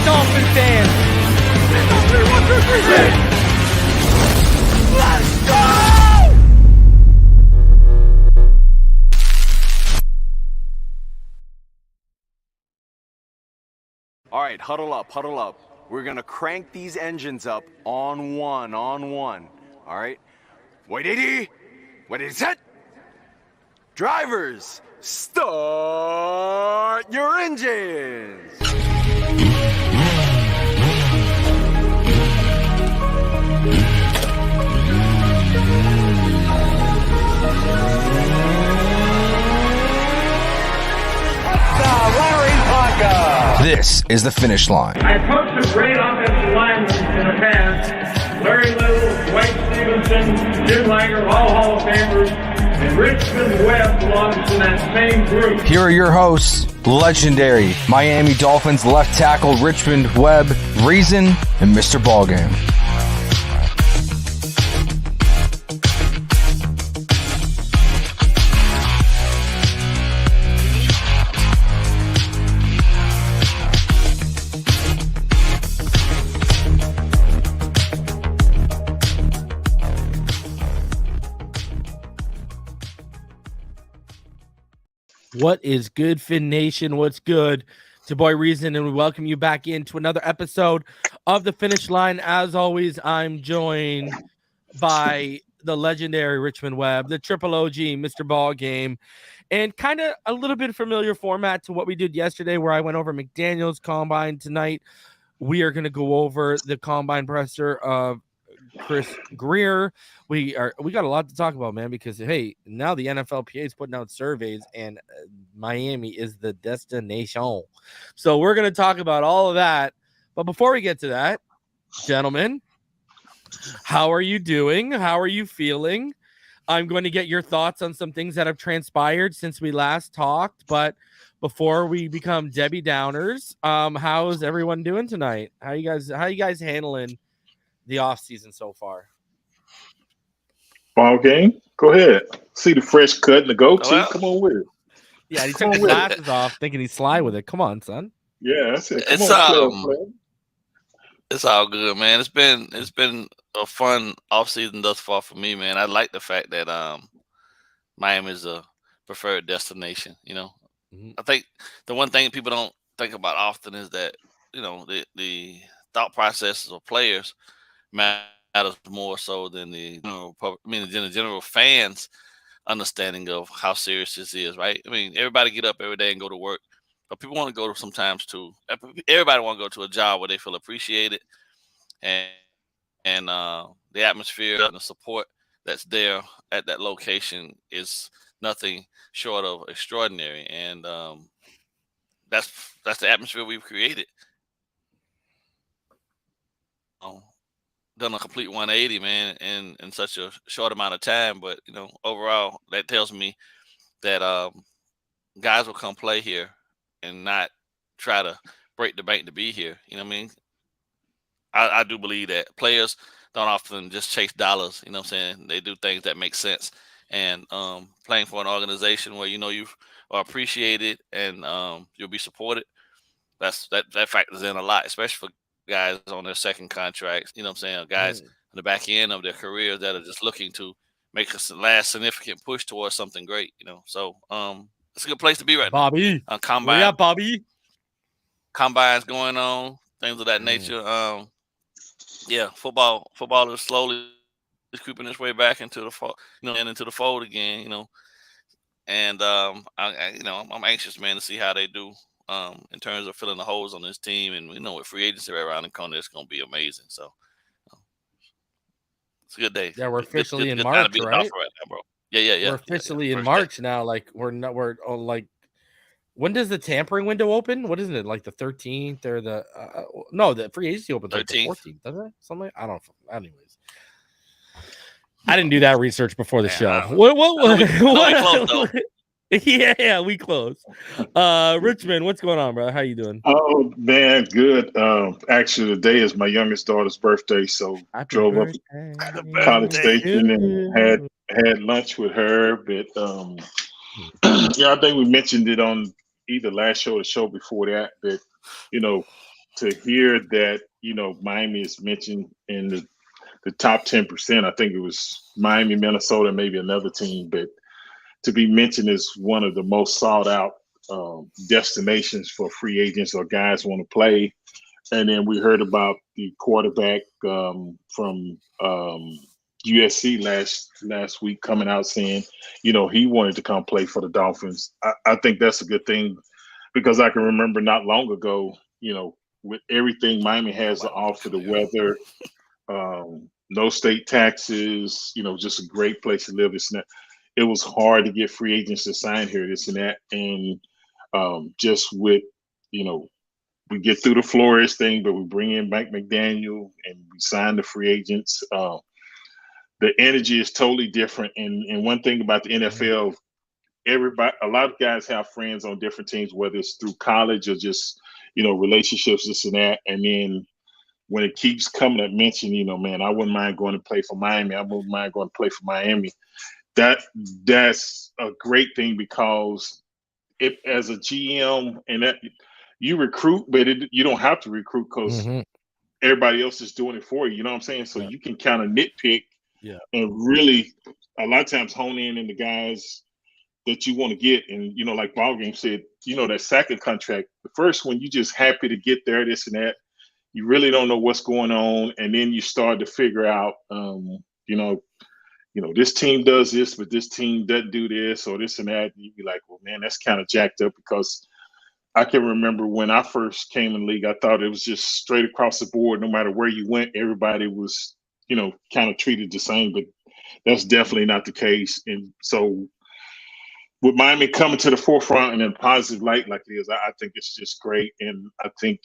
Dolphins fan. Let's go! All right, huddle up, huddle up. We're gonna crank these engines up on one. All right? Wait, 80. Wait, set. Drivers, start your engines. This is the Finish Line. I coached some great offensive linemen in the past. Larry Little, Dwight Stevenson, Jim Langer, all Hall of Famers, and Richmond Webb belongs to that same group. Here are your hosts, legendary Miami Dolphins left tackle Richmond Webb, Reason, and Mr. BallGame. What is good, Fin Nation? What's good? It's your boy Reason, and we welcome you back into another episode of the Finish Line. As always, I'm joined by the legendary Richmond Webb, the triple OG, Mr. BallGame, and kind of a little bit familiar format to what we did yesterday, where I went over McDaniel's combine. Tonight, we are going to go over the combine presser of Chris Grier. We got a lot to talk about, man, because hey, now the NFLPA is putting out surveys, and Miami is the destination. So we're going to talk about all of that. But before we get to that, gentlemen, how are you doing? How are you feeling? I'm going to get your thoughts on some things that have transpired since we last talked. But before we become Debbie Downers, how's everyone doing tonight? How you guys handling the off season so far? BallGame, go ahead. See the fresh cut and the goatee. Come on with it. Yeah, he took his glasses off, thinking he's sly with it. Come on, son. Yeah, that's it. It's all good, man. It's been a fun offseason thus far for me, man. I like the fact that Miami is a preferred destination. I think the one thing people don't think about often is that the thought processes of players matters more so than the general fans' understanding of how serious this is, right? I mean, everybody get up every day and go to work. But people want to go to sometimes too. Everybody want to go to a job where they feel appreciated, and the atmosphere and the support that's there at that location is nothing short of extraordinary. And that's the atmosphere we've created. Done a complete 180, man, in such a short amount of time. But overall, that tells me that guys will come play here and not try to break the bank to be here. You know what I mean? I do believe that players don't often just chase dollars. You know what I'm saying? They do things that make sense. And playing for an organization where you are appreciated and you'll be supported, that factors in a lot, especially for guys on their second contracts. You know what I'm saying? Guys in the back end of their careers that are just looking to make a last significant push towards something great. So it's a good place to be right Bobby. now. Combine. Yeah, Bobby. Combines going on, things of that nature. Football is slowly creeping its way back into the fold, and into the fold again. And I'm anxious, man, to see how they do in terms of filling the holes on this team. And with free agency right around the corner, it's going to be amazing. So it's a good day. Yeah, we're officially good in March, right right now, bro. Yeah. We're officially in March now. Like when does the tampering window open? What is it? Like the 13th or the free agency opens like the 14th, doesn't it? Something I don't know. Anyways, I didn't do that research before the show. What? Yeah, we close. Richmond, what's going on, bro? How you doing? Oh man, good. Actually, today is my youngest daughter's birthday, so drove up to College Station and had lunch with her. But I think we mentioned it on either last show or the show before that. That to hear that Miami is mentioned in the top 10%. I think it was Miami, Minnesota, maybe another team, but to be mentioned as one of the most sought out destinations for free agents or guys want to play. And then we heard about the quarterback from USC last week coming out saying, he wanted to come play for the Dolphins. I think that's a good thing because I can remember not long ago, with everything Miami has to offer, the weather, no state taxes, just a great place to live. It was hard to get free agents to sign here, this and that. And just with, we get through the Flores thing, but we bring in Mike McDaniel and we sign the free agents. The energy is totally different. And one thing about the NFL, a lot of guys have friends on different teams, whether it's through college or just, relationships, this and that. And then when it keeps coming up, mention, man, I wouldn't mind going to play for Miami. I wouldn't mind going to play for Miami. That's a great thing because as a GM and that you recruit, but you don't have to recruit because everybody else is doing it for you. You know what I'm saying? So you can kind of nitpick and really a lot of times hone in the guys that you want to get. And, like BallGame said, that second contract, the first one, you just happy to get there, this and that. You really don't know what's going on. And then you start to figure out, this team does this, but this team doesn't do this or this and that. And you'd be like, well, man, that's kind of jacked up, because I can remember when I first came in the league, I thought it was just straight across the board. No matter where you went, everybody was, kind of treated the same, but that's definitely not the case. And so with Miami coming to the forefront in a positive light like it is, I think it's just great. And I think,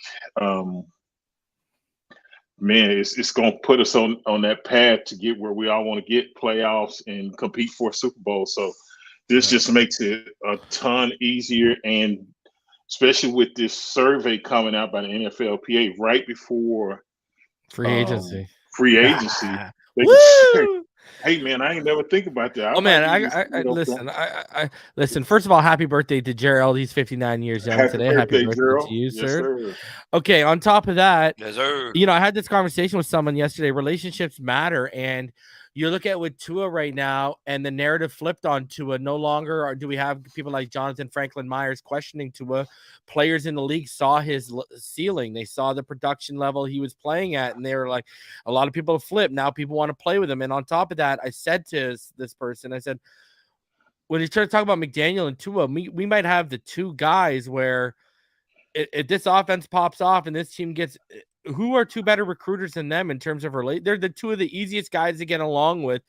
man, it's going to put us on that path to get where we all want to get, playoffs and compete for a Super Bowl. So this just makes it a ton easier. And especially with this survey coming out by the NFLPA right before free agency, they can say, hey man, I ain't never think about that. I listen. First of all, happy birthday to Gerald. He's 59 years young today. Happy birthday Gerald. To you, Yes, sir. Okay. On top of that, Yes, sir. I had this conversation with someone yesterday. Relationships matter, and you look at with Tua right now, and the narrative flipped on Tua. No longer do we have people like Jonathan Franklin Myers questioning Tua. Players in the league saw his ceiling. They saw the production level he was playing at, and they were like, a lot of people flip. Now people want to play with him. And on top of that, I said to this person, I said, when you try to talk about McDaniel and Tua, we might have the two guys where if this offense pops off and this team gets – who are two better recruiters than them in terms of they're the two of the easiest guys to get along with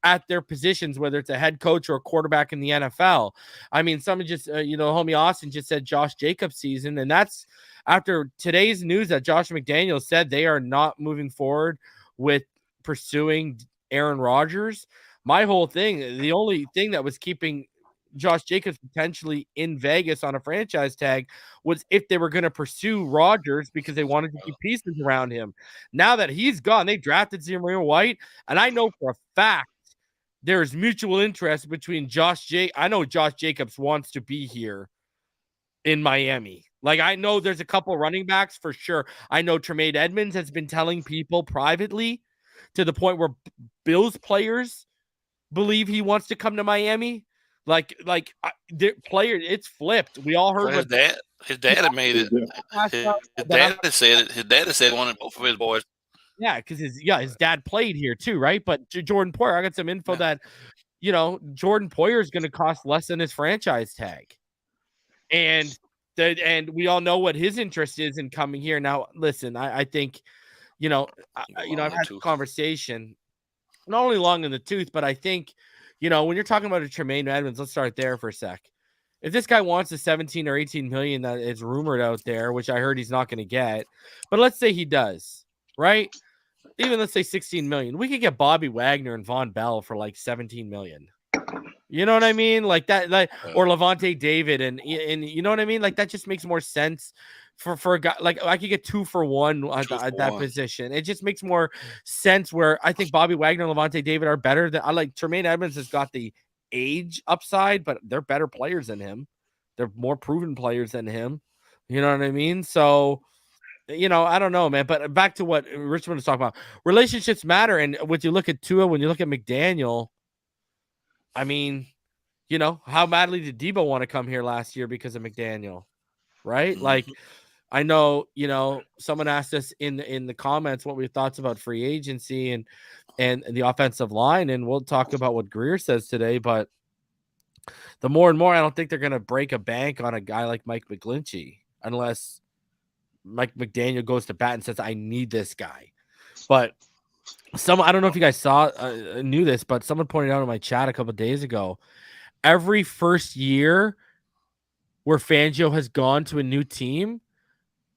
at their positions, whether it's a head coach or a quarterback in the NFL. I mean, someone just, homie Austin just said Josh Jacobs season. And that's after today's news that Josh McDaniels said they are not moving forward with pursuing Aaron Rodgers. My whole thing, the only thing that was keeping Josh Jacobs potentially in Vegas on a franchise tag was if they were going to pursue Rodgers because they wanted to keep pieces around him. Now that he's gone, they drafted Zamir White, and I know for a fact there's mutual interest between I know Josh Jacobs wants to be here in Miami. Like, I know there's a couple running backs for sure. I know Tremaine Edmonds has been telling people privately to the point where Bills players believe he wants to come to Miami. Like the player, it's flipped. We all heard his dad had made it. His dad said he wanted both of his boys. Yeah, because his dad played here too, right? But Jordan Poyer, I got some info that Jordan Poyer is going to cost less than his franchise tag, and we all know what his interest is in coming here. Now, listen, I think I've had a conversation, not only long in the tooth, but I think. When you're talking about a Tremaine Edmonds, let's start there for a sec. If this guy wants the 17 or 18 million that is rumored out there, which I heard he's not going to get, but let's say he does, right? Even let's say 16 million, we could get Bobby Wagner and Von Bell for like 17 million. You know what I mean? Like that, or Levante David, and you know what I mean? Like that just makes more sense for a guy. Like I could get 2 for 1 at that position. It just makes more sense where I think Bobby Wagner and Levante David are better than I like. Tremaine Edmonds has got the age upside, but they're better players than him. They're more proven players than him. You know what I mean? So, I don't know, man. But back to what Richmond was talking about, relationships matter. And when you look at Tua, when you look at McDaniel, I mean, how badly did Debo want to come here last year because of McDaniel, right? Mm-hmm. Like, I know, someone asked us in the comments what we thoughts about free agency and the offensive line, and we'll talk about what Grier says today. But the more and more, I don't think they're going to break a bank on a guy like Mike McGlinchey unless Mike McDaniel goes to bat and says, I need this guy. But I don't know if you guys knew this, but someone pointed out in my chat a couple of days ago, every first year where Fangio has gone to a new team,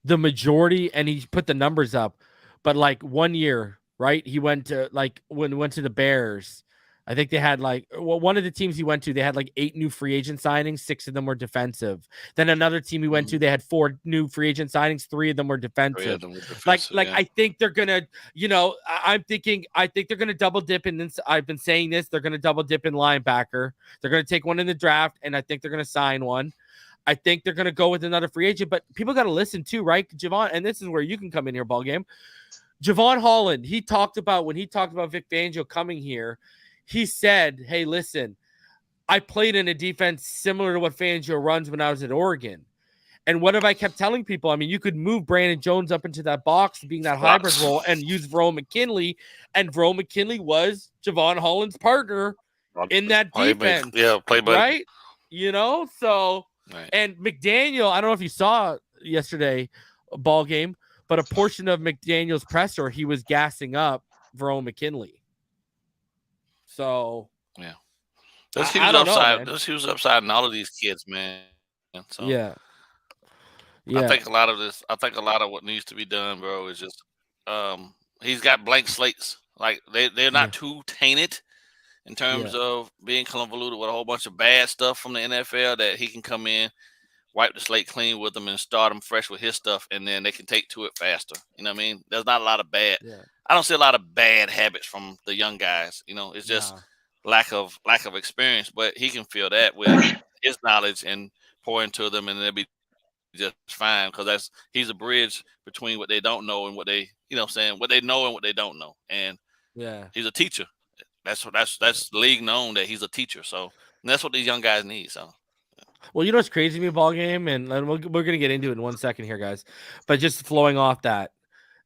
the majority, and he put the numbers up, but like 1 year, right? He went to when he went to the Bears, I think they had one of the teams he went to, they had 8 new free agent signings. 6 of them were defensive. Then another team he went to, they had 4 new free agent signings. 3 of them were defensive. I think they're gonna, I think they're gonna double dip in this. I've been saying this. They're gonna double dip in linebacker. They're gonna take one in the draft, and I think they're gonna sign one. I think they're gonna go with another free agent, but people got to listen too, right? Jevon, and this is where you can come in here, BallGame. Jevon Holland, when he talked about Vic Fangio coming here, he said, hey, listen, I played in a defense similar to what Fangio runs when I was at Oregon. And what have I kept telling people? I mean, you could move Brandon Jones up into that box, being that hybrid role, and use Verone McKinley. And Verone McKinley was Jevon Holland's partner in that defense. Right? You know, so and McDaniel, I don't know if you saw yesterday ball game, but a portion of McDaniel's presser, he was gassing up Verone McKinley. So yeah, there's huge upside. There's huge upside in all of these kids, man. So yeah. I think a lot of what needs to be done, bro, is just he's got blank slates. Like they're not too tainted in terms of being convoluted with a whole bunch of bad stuff from the NFL, that he can come in, wipe the slate clean with them, and start them fresh with his stuff, and then they can take to it faster. You know what I mean? There's not a lot of bad. Yeah. I don't see a lot of bad habits from the young guys. You know, it's just lack of experience. But he can feel that with his knowledge and pour into them, and they'll be just fine, because he's a bridge between what they don't know and what they, what they know and what they don't know. And he's a teacher. That's league known that he's a teacher. So that's what these young guys need. So. Well, you know what's crazy to me, ball game, and we're going to get into it in 1 second here, guys. But just flowing off that,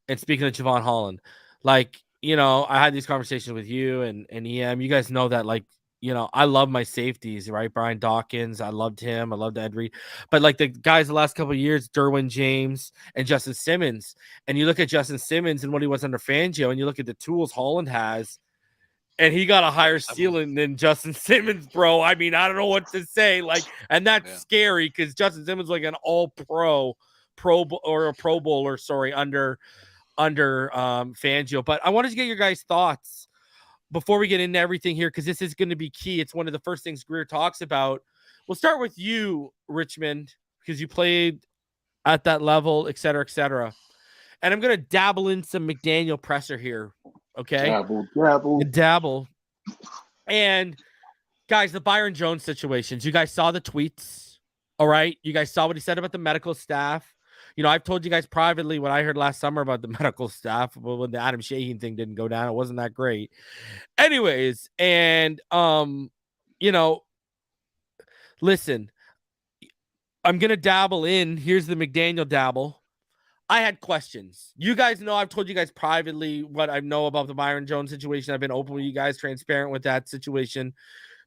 and speaking of Jevon Holland, like, I had these conversations with you and EM. You guys know that, like, I love my safeties, right? Brian Dawkins, I loved him. I loved Ed Reed. But, like, the guys the last couple of years, Derwin James and Justin Simmons, and you look at Justin Simmons and what he was under Fangio, and you look at the tools Holland has, and he got a higher ceiling than Justin Simmons, bro. I mean, I don't know what to say. Like, and that's scary, because Justin Simmons was like an all-pro or a Pro Bowler, under Fangio. But I wanted to get your guys' thoughts before we get into everything here, because this is going to be key. It's one of the first things Grier talks about. We'll start with you, Richmond, because you played at that level, et cetera, et cetera. And I'm going to dabble in some McDaniel presser here. Okay. Dabble. And guys, the Byron Jones situations, you guys saw the tweets. All right. You guys saw what he said about the medical staff. I've told you guys privately what I heard last summer about the medical staff. Well, when the Adam Shaheen thing didn't go down, it wasn't that great. Anyways, and listen, I'm gonna dabble in. Here's the McDaniel dabble. I had questions. You guys know I've told you guys privately what I know about the Byron Jones situation. I've been open with you guys, transparent with that situation,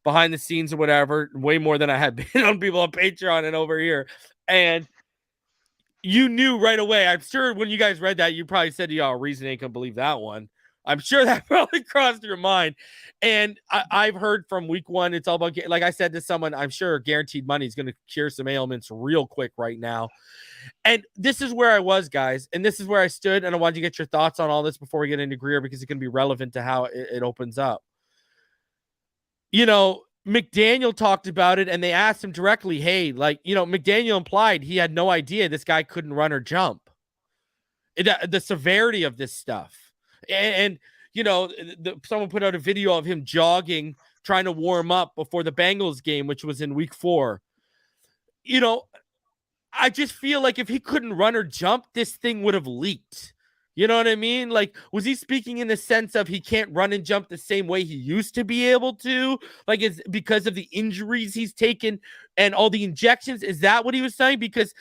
behind the scenes or whatever, way more than I had been on people on Patreon and over here. And you knew right away. I'm sure when you guys read that, you probably said, reason ain't gonna believe that one. I'm sure that probably crossed your mind. And I've heard from week one, it's all about, like I said to someone, I'm sure guaranteed money is going to cure some ailments real quick right now. And this is where I was, guys. And this is where I stood. And I wanted to get your thoughts on all this before we get into Grier, because it's going to be relevant to how it opens up. McDaniel talked about it, and they asked him directly, hey, like, McDaniel implied he had no idea this guy couldn't run or jump. The severity of this stuff. And someone put out a video of him jogging, trying to warm up before the Bengals game, which was in week 4. I just feel like if he couldn't run or jump, this thing would have leaked. You know what I mean? Like, was he speaking in the sense of he can't run and jump the same way he used to be able to? Like, it's because of the injuries he's taken and all the injections? Is that what he was saying? Because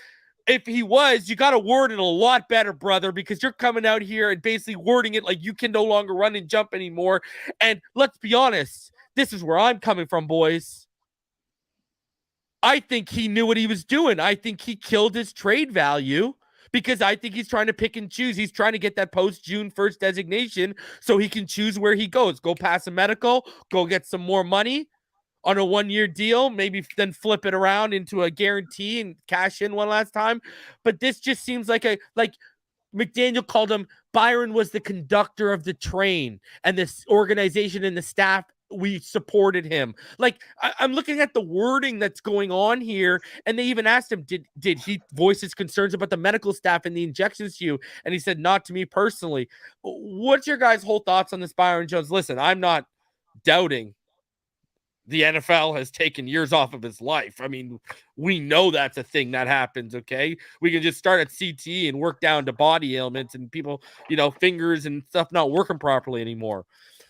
if he was, you got to word it a lot better, brother, because you're coming out here and basically wording it like you can no longer run and jump anymore. And let's be honest, this is where I'm coming from, boys. I think he knew what he was doing. I think he killed his trade value, because I think he's trying to pick and choose. He's trying to get that post-June 1st designation so he can choose where he goes. Go pass a medical, go get some more money on a 1-year deal, maybe then flip it around into a guarantee and cash in one last time. But this just seems like McDaniel called him, Byron was the conductor of the train, and this organization and the staff, we supported him. Like, I'm looking at the wording that's going on here, and they even asked him, did he voice his concerns about the medical staff and the injections to you? And he said, not to me personally. What's your guys' whole thoughts on this Byron Jones? Listen, I'm not doubting the NFL has taken years off of his life. I mean, we know that's a thing that happens, okay? We can just start at CT and work down to body ailments and people, fingers and stuff not working properly anymore.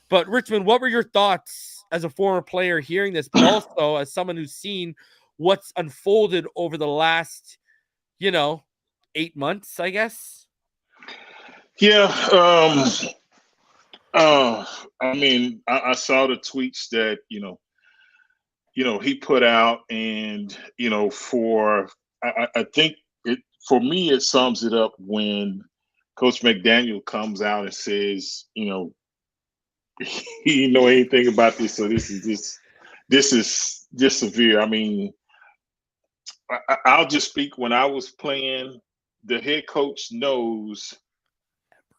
But Richmond, what were your thoughts as a former player hearing this, but also as someone who's seen what's unfolded over the last 8 months, I guess. Yeah. I mean, I saw the tweets that he put out, and I think for me it sums it up when Coach McDaniel comes out and says, he didn't know anything about this, so this is just severe. I mean, I'll just speak. When I was playing, the head coach knows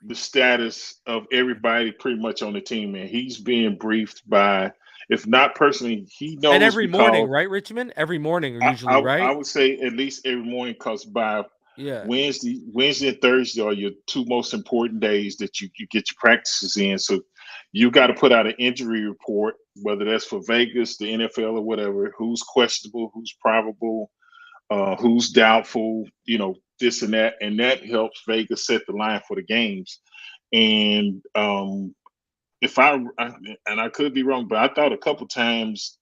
the status of everybody pretty much on the team, and he's being briefed by, if not personally, he knows. And every morning, right, Richmond? Every morning, usually, right? I would say at least every morning, because by Wednesday and Thursday are your two most important days that you get your practices in. So you got to put out an injury report, whether that's for Vegas, the NFL, or whatever, who's questionable, who's probable, who's doubtful, this and that helps Vegas set the line for the games. And if I could be wrong, but I thought a couple times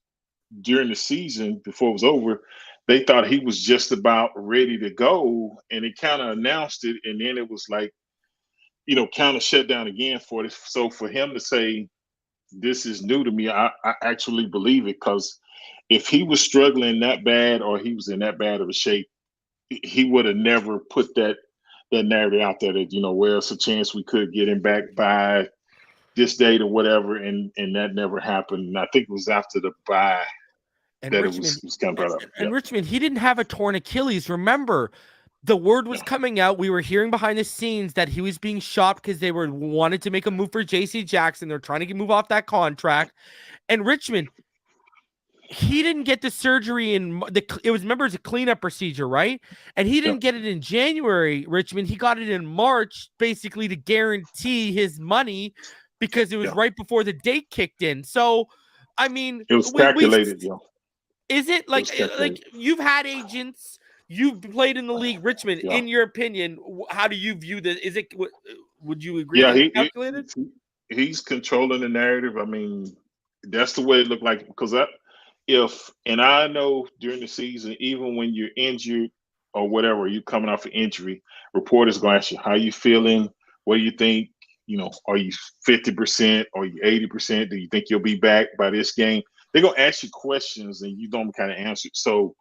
during the season before it was over, they thought he was just about ready to go, and it kind of announced it, and then it was like, kind of shut down again for it. So for him to say this is new to me, I actually believe it, because if he was struggling that bad, or he was in that bad of a shape, he would have never put that narrative out there that, well, it's a chance we could get him back by this date or whatever, and that never happened. And I think it was after the bye that Richmond, it was kind of brought up. And Richmond, he didn't have a torn Achilles. Remember, the word was coming out. We were hearing behind the scenes that he was being shopped because they wanted to make a move for J.C. Jackson. They're trying to move off that contract. And Richmond, he didn't get the surgery it was a cleanup procedure, right? And he didn't get it in January, Richmond. He got it in March, basically to guarantee his money, because it was right before the date kicked in. So, I mean, it was calculated, Is it like you've had agents, you've played in the league, Richmond? In your opinion, how do you view this? Is it? Would you agree? Yeah, calculated? He's controlling the narrative. I mean, that's the way it looked like, because I know during the season, even when you're injured or whatever, you coming off an injury, reporters going to ask you, how you feeling? What do you think? Are you 50%? Are you 80%? Do you think you'll be back by this game? They're going to ask you questions, and you don't kind of answer. So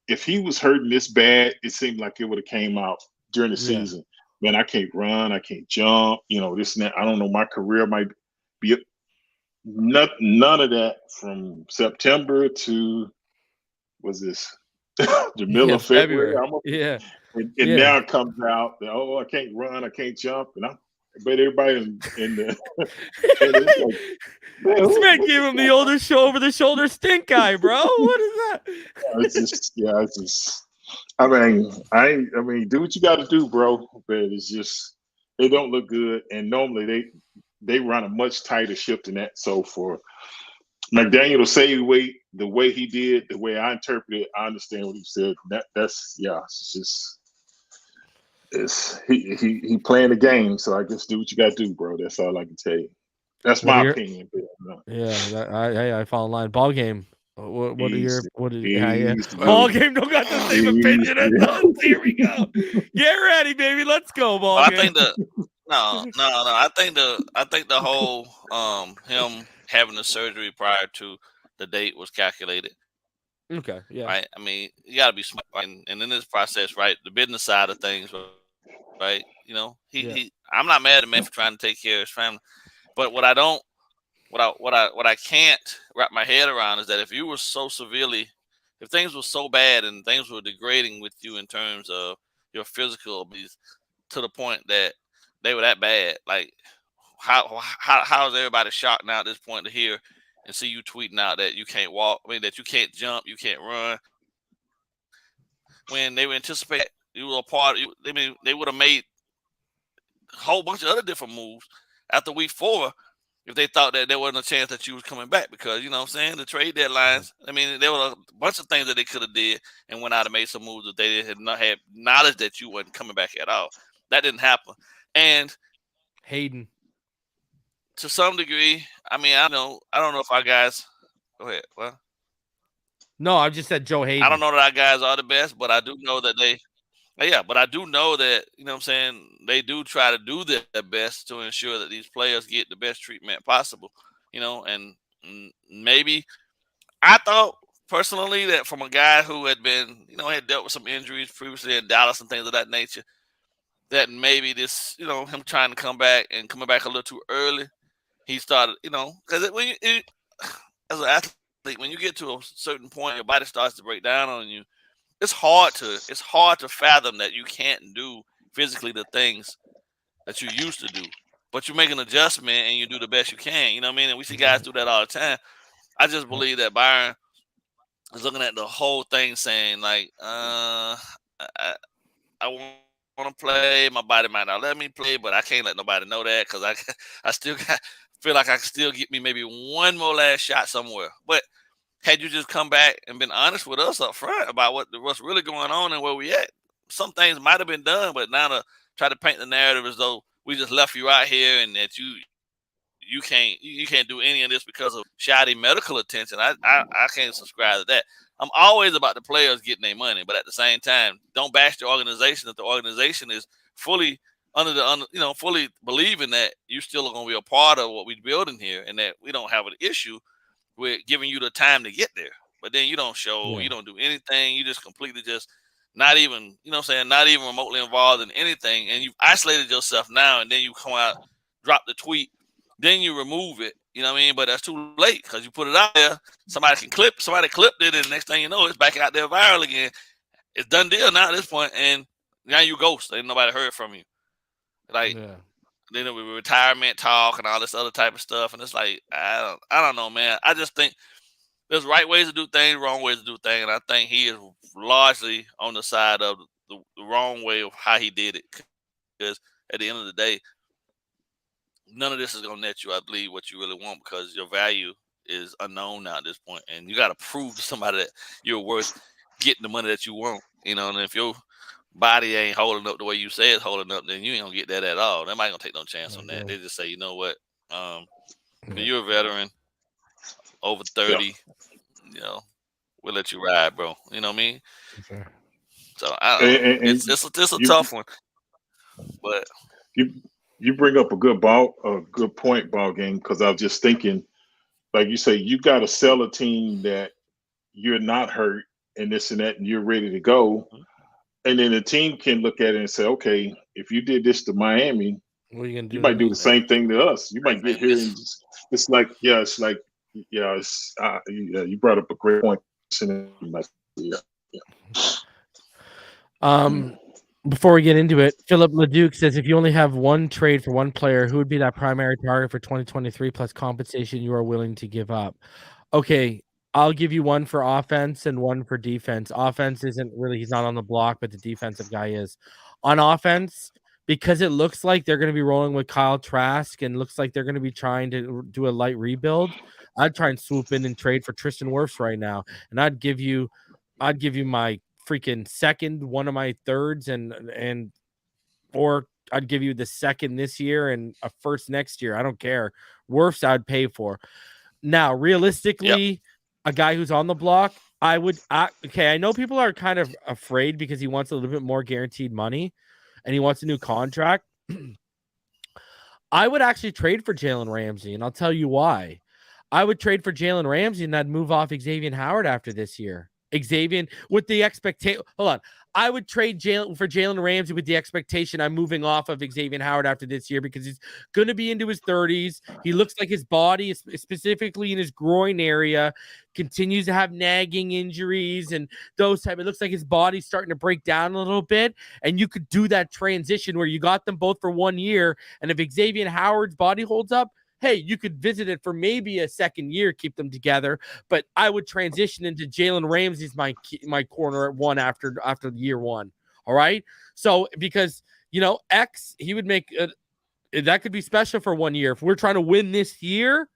if he was hurting this bad, it seemed like it would have came out during the season. Man, I can't run. I can't jump. This and that. I don't know. My career might be none of that from September to the middle of February. And now it comes out that, I can't run, I can't jump, and I bet everybody in the this man gave him the over the shoulder stink eye, bro. What is that? It's just I mean, do what you got to do, bro. But it's just, they don't look good, and normally they run a much tighter ship than that. So for McDaniel to say the way he did, the way I interpret it, I understand what he said. It's he playing the game. So I guess do what you got to do, bro. That's all I can tell you. That's my opinion. I follow in line. BallGame. What are your BallGame don't got the same opinion as us. Here we go. Get ready, baby. Let's go, BallGame. I think the whole him having the surgery prior to the date was calculated. Okay, yeah. Right. I mean, you gotta be smart, and in this process, right, the business side of things, right. I'm not mad at man for trying to take care of his family, but what I can't wrap my head around is that if you were if things were so bad and things were degrading with you in terms of your physical abilities to the point that they were that bad, like how is everybody shocked now at this point to hear and see you tweeting out that you can't walk, that you can't jump, you can't run, when they were anticipating you were a part of, they would have made a whole bunch of other different moves after week 4 if they thought that there wasn't a chance that you was coming back, because the trade deadlines, there were a bunch of things that they could have did and went out and made some moves that they had not had knowledge that you wasn't coming back at all. That didn't happen. And Hayden, to some degree, I don't know if our guys go ahead. Well, no, I just said Joe Hayden. I don't know that our guys are the best, but I do know that they Yeah, but I do know that, you know what I'm saying, they do try to do their best to ensure that these players get the best treatment possible, and maybe I thought personally that from a guy who had been, had dealt with some injuries previously in Dallas and things of that nature, that maybe this, him trying to come back and coming back a little too early, he started, because when as an athlete, when you get to a certain point, your body starts to break down on you. It's hard to fathom that you can't do physically the things that you used to do, but you make an adjustment and you do the best you can. You know what I mean? And we see guys do that all the time. I just believe that Byron is looking at the whole thing, saying like, I want to play. My body might not let me play, but I can't let nobody know that because I still feel like I can still get me maybe one more last shot somewhere. But had you just come back and been honest with us up front about what's really going on and where we at, some things might have been done, but now to try to paint the narrative as though we just left you out here and that you can't do any of this because of shoddy medical attention. I can't subscribe to that. I'm always about the players getting their money, but at the same time, don't bash the organization if the organization is fully fully believing that you still are going to be a part of what we're building here and that we don't have an issue with giving you the time to get there. But then you don't show, you don't do anything. You just completely just not even, not even remotely involved in anything. And you've isolated yourself now, and then you come out, drop the tweet, then you remove it. You know what I mean? But that's too late because you put it out there. Somebody clipped it, and the next thing you know, it's back out there viral again. It's done deal now at this point, and now you ghost. Ain't nobody heard from you. Then with retirement talk and all this other type of stuff, and it's like I don't know, man. I just think there's right ways to do things, wrong ways to do things, and I think he is largely on the side of the wrong way of how he did it. Because at the end of the day, none of this is gonna net you, I believe, what you really want because your value is unknown now at this point, and you got to prove to somebody that you're worth getting the money that you want. And if your body ain't holding up the way you say it's holding up, then you ain't gonna get that at all. They might gonna take no chance on that. They just say, you know what, you're a veteran, over 30, we'll let you ride, bro. You know what I mean? Okay. So it's a tough one. But you bring up a good point, BallGame, because I was just thinking, like you say, you got to sell a team that you're not hurt and this and that, and you're ready to go. Mm-hmm. And then the team can look at it and say, okay, if you did this to Miami, what are you gonna do? You might do the same thing to us. You might get here and it's like, you brought up a great point. Before we get into it, Philip Leduc says, if you only have one trade for one player, who would be that primary target for 2023 plus compensation you are willing to give up? Okay, I'll give you one for offense and one for defense. Offense isn't really, he's not on the block, but the defensive guy is. On offense, because it looks like they're going to be rolling with Kyle Trask and looks like they're going to be trying to do a light rebuild, I'd try and swoop in and trade for Tristan Wirfs right now. And I'd give you my freaking second, one of my thirds, or I'd give you the second this year and a first next year. I don't care. Wirfs I'd pay for. Now, realistically, a guy who's on the block, I know people are kind of afraid because he wants a little bit more guaranteed money and he wants a new contract. I would actually trade for Jalen Ramsey, and I'll tell you why. I would trade for Jalen Ramsey and I'd move off Xavier Howard after this year. Xavier with the expectation. Hold on. I would trade Jalen Ramsey with the expectation I'm moving off of Xavier Howard after this year because he's going to be into his 30s. He looks like his body, specifically in his groin area, continues to have nagging injuries and those type. It looks like his body's starting to break down a little bit. And you could do that transition where you got them both for 1 year. And if Xavier Howard's body holds up, hey, you could visit it for maybe a second year, keep them together. But I would transition into Jalen Ramsey's my corner at one after year one. All right. So because, X, he would make that could be special for 1 year. If we're trying to win this year,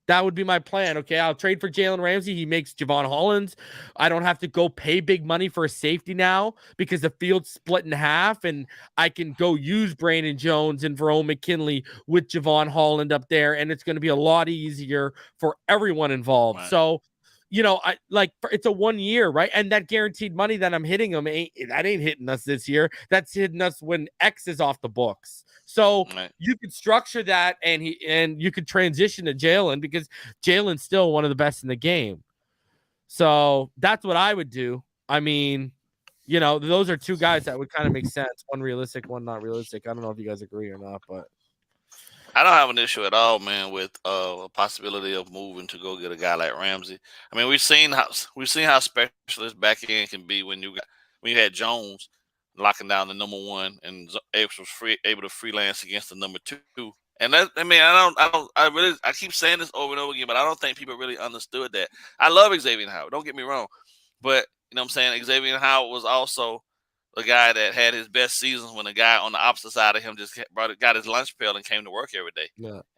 that would be my plan. Okay, I'll trade for Jalen Ramsey. He makes Jevon Holland. I don't have to go pay big money for a safety now because the field's split in half, and I can go use Brandon Jones and Verone McKinley with Jevon Holland up there, and it's going to be a lot easier for everyone involved. Right. So, it's a 1 year, right? And that guaranteed money that I'm hitting him ain't hitting us this year. That's hitting us when X is off the books. So you could structure that, and you could transition to Jalen, because Jalen's still one of the best in the game. So that's what I would do. I mean, those are two guys that would kind of make sense. One realistic, one not realistic. I don't know if you guys agree or not, but I don't have an issue at all, man, with a possibility of moving to go get a guy like Ramsey. I mean, we've seen how specialist back end can be when you had Jones locking down the number 1 and Apes was able to freelance against the number 2. And that, I mean, I keep saying this over and over again, but I don't think people really understood that. I love Xavier Howard, don't get me wrong, but you know what I'm saying, Xavier Howard was also a guy that had his best seasons when a guy on the opposite side of him just got his lunch pail and came to work every day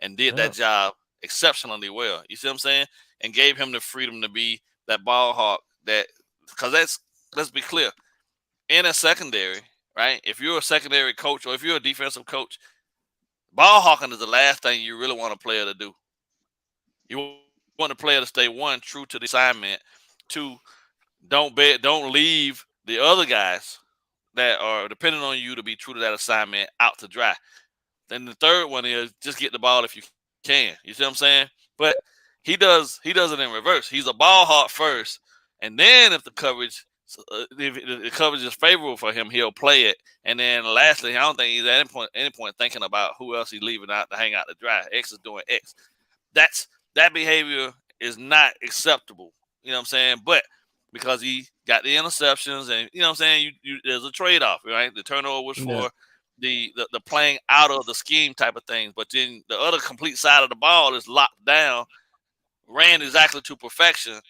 and did that job exceptionally well. You see what I'm saying? And gave him the freedom to be that ball hawk. Because let's be clear, in a secondary, right? If you're a secondary coach or if you're a defensive coach, ball hawking is the last thing you really want a player to do. You want a player to stay, 1, true to the assignment, 2, don't leave the other guys that are depending on you to be true to that assignment out to dry. Then the third one is just get the ball if you can. You see what I'm saying? But he does it in reverse. He's a ball hawk first, and then if the coverage is favorable for him, he'll play it. And then lastly, I don't think he's at any point thinking about who else he's leaving out to hang out to dry. X is doing X. That behavior is not acceptable. You know what I'm saying? But because he got the interceptions, and you know what I'm saying, there's a trade-off, right? The turnover was for the playing out of the scheme type of thing, but then the other complete side of the ball is locked down, ran exactly to perfection,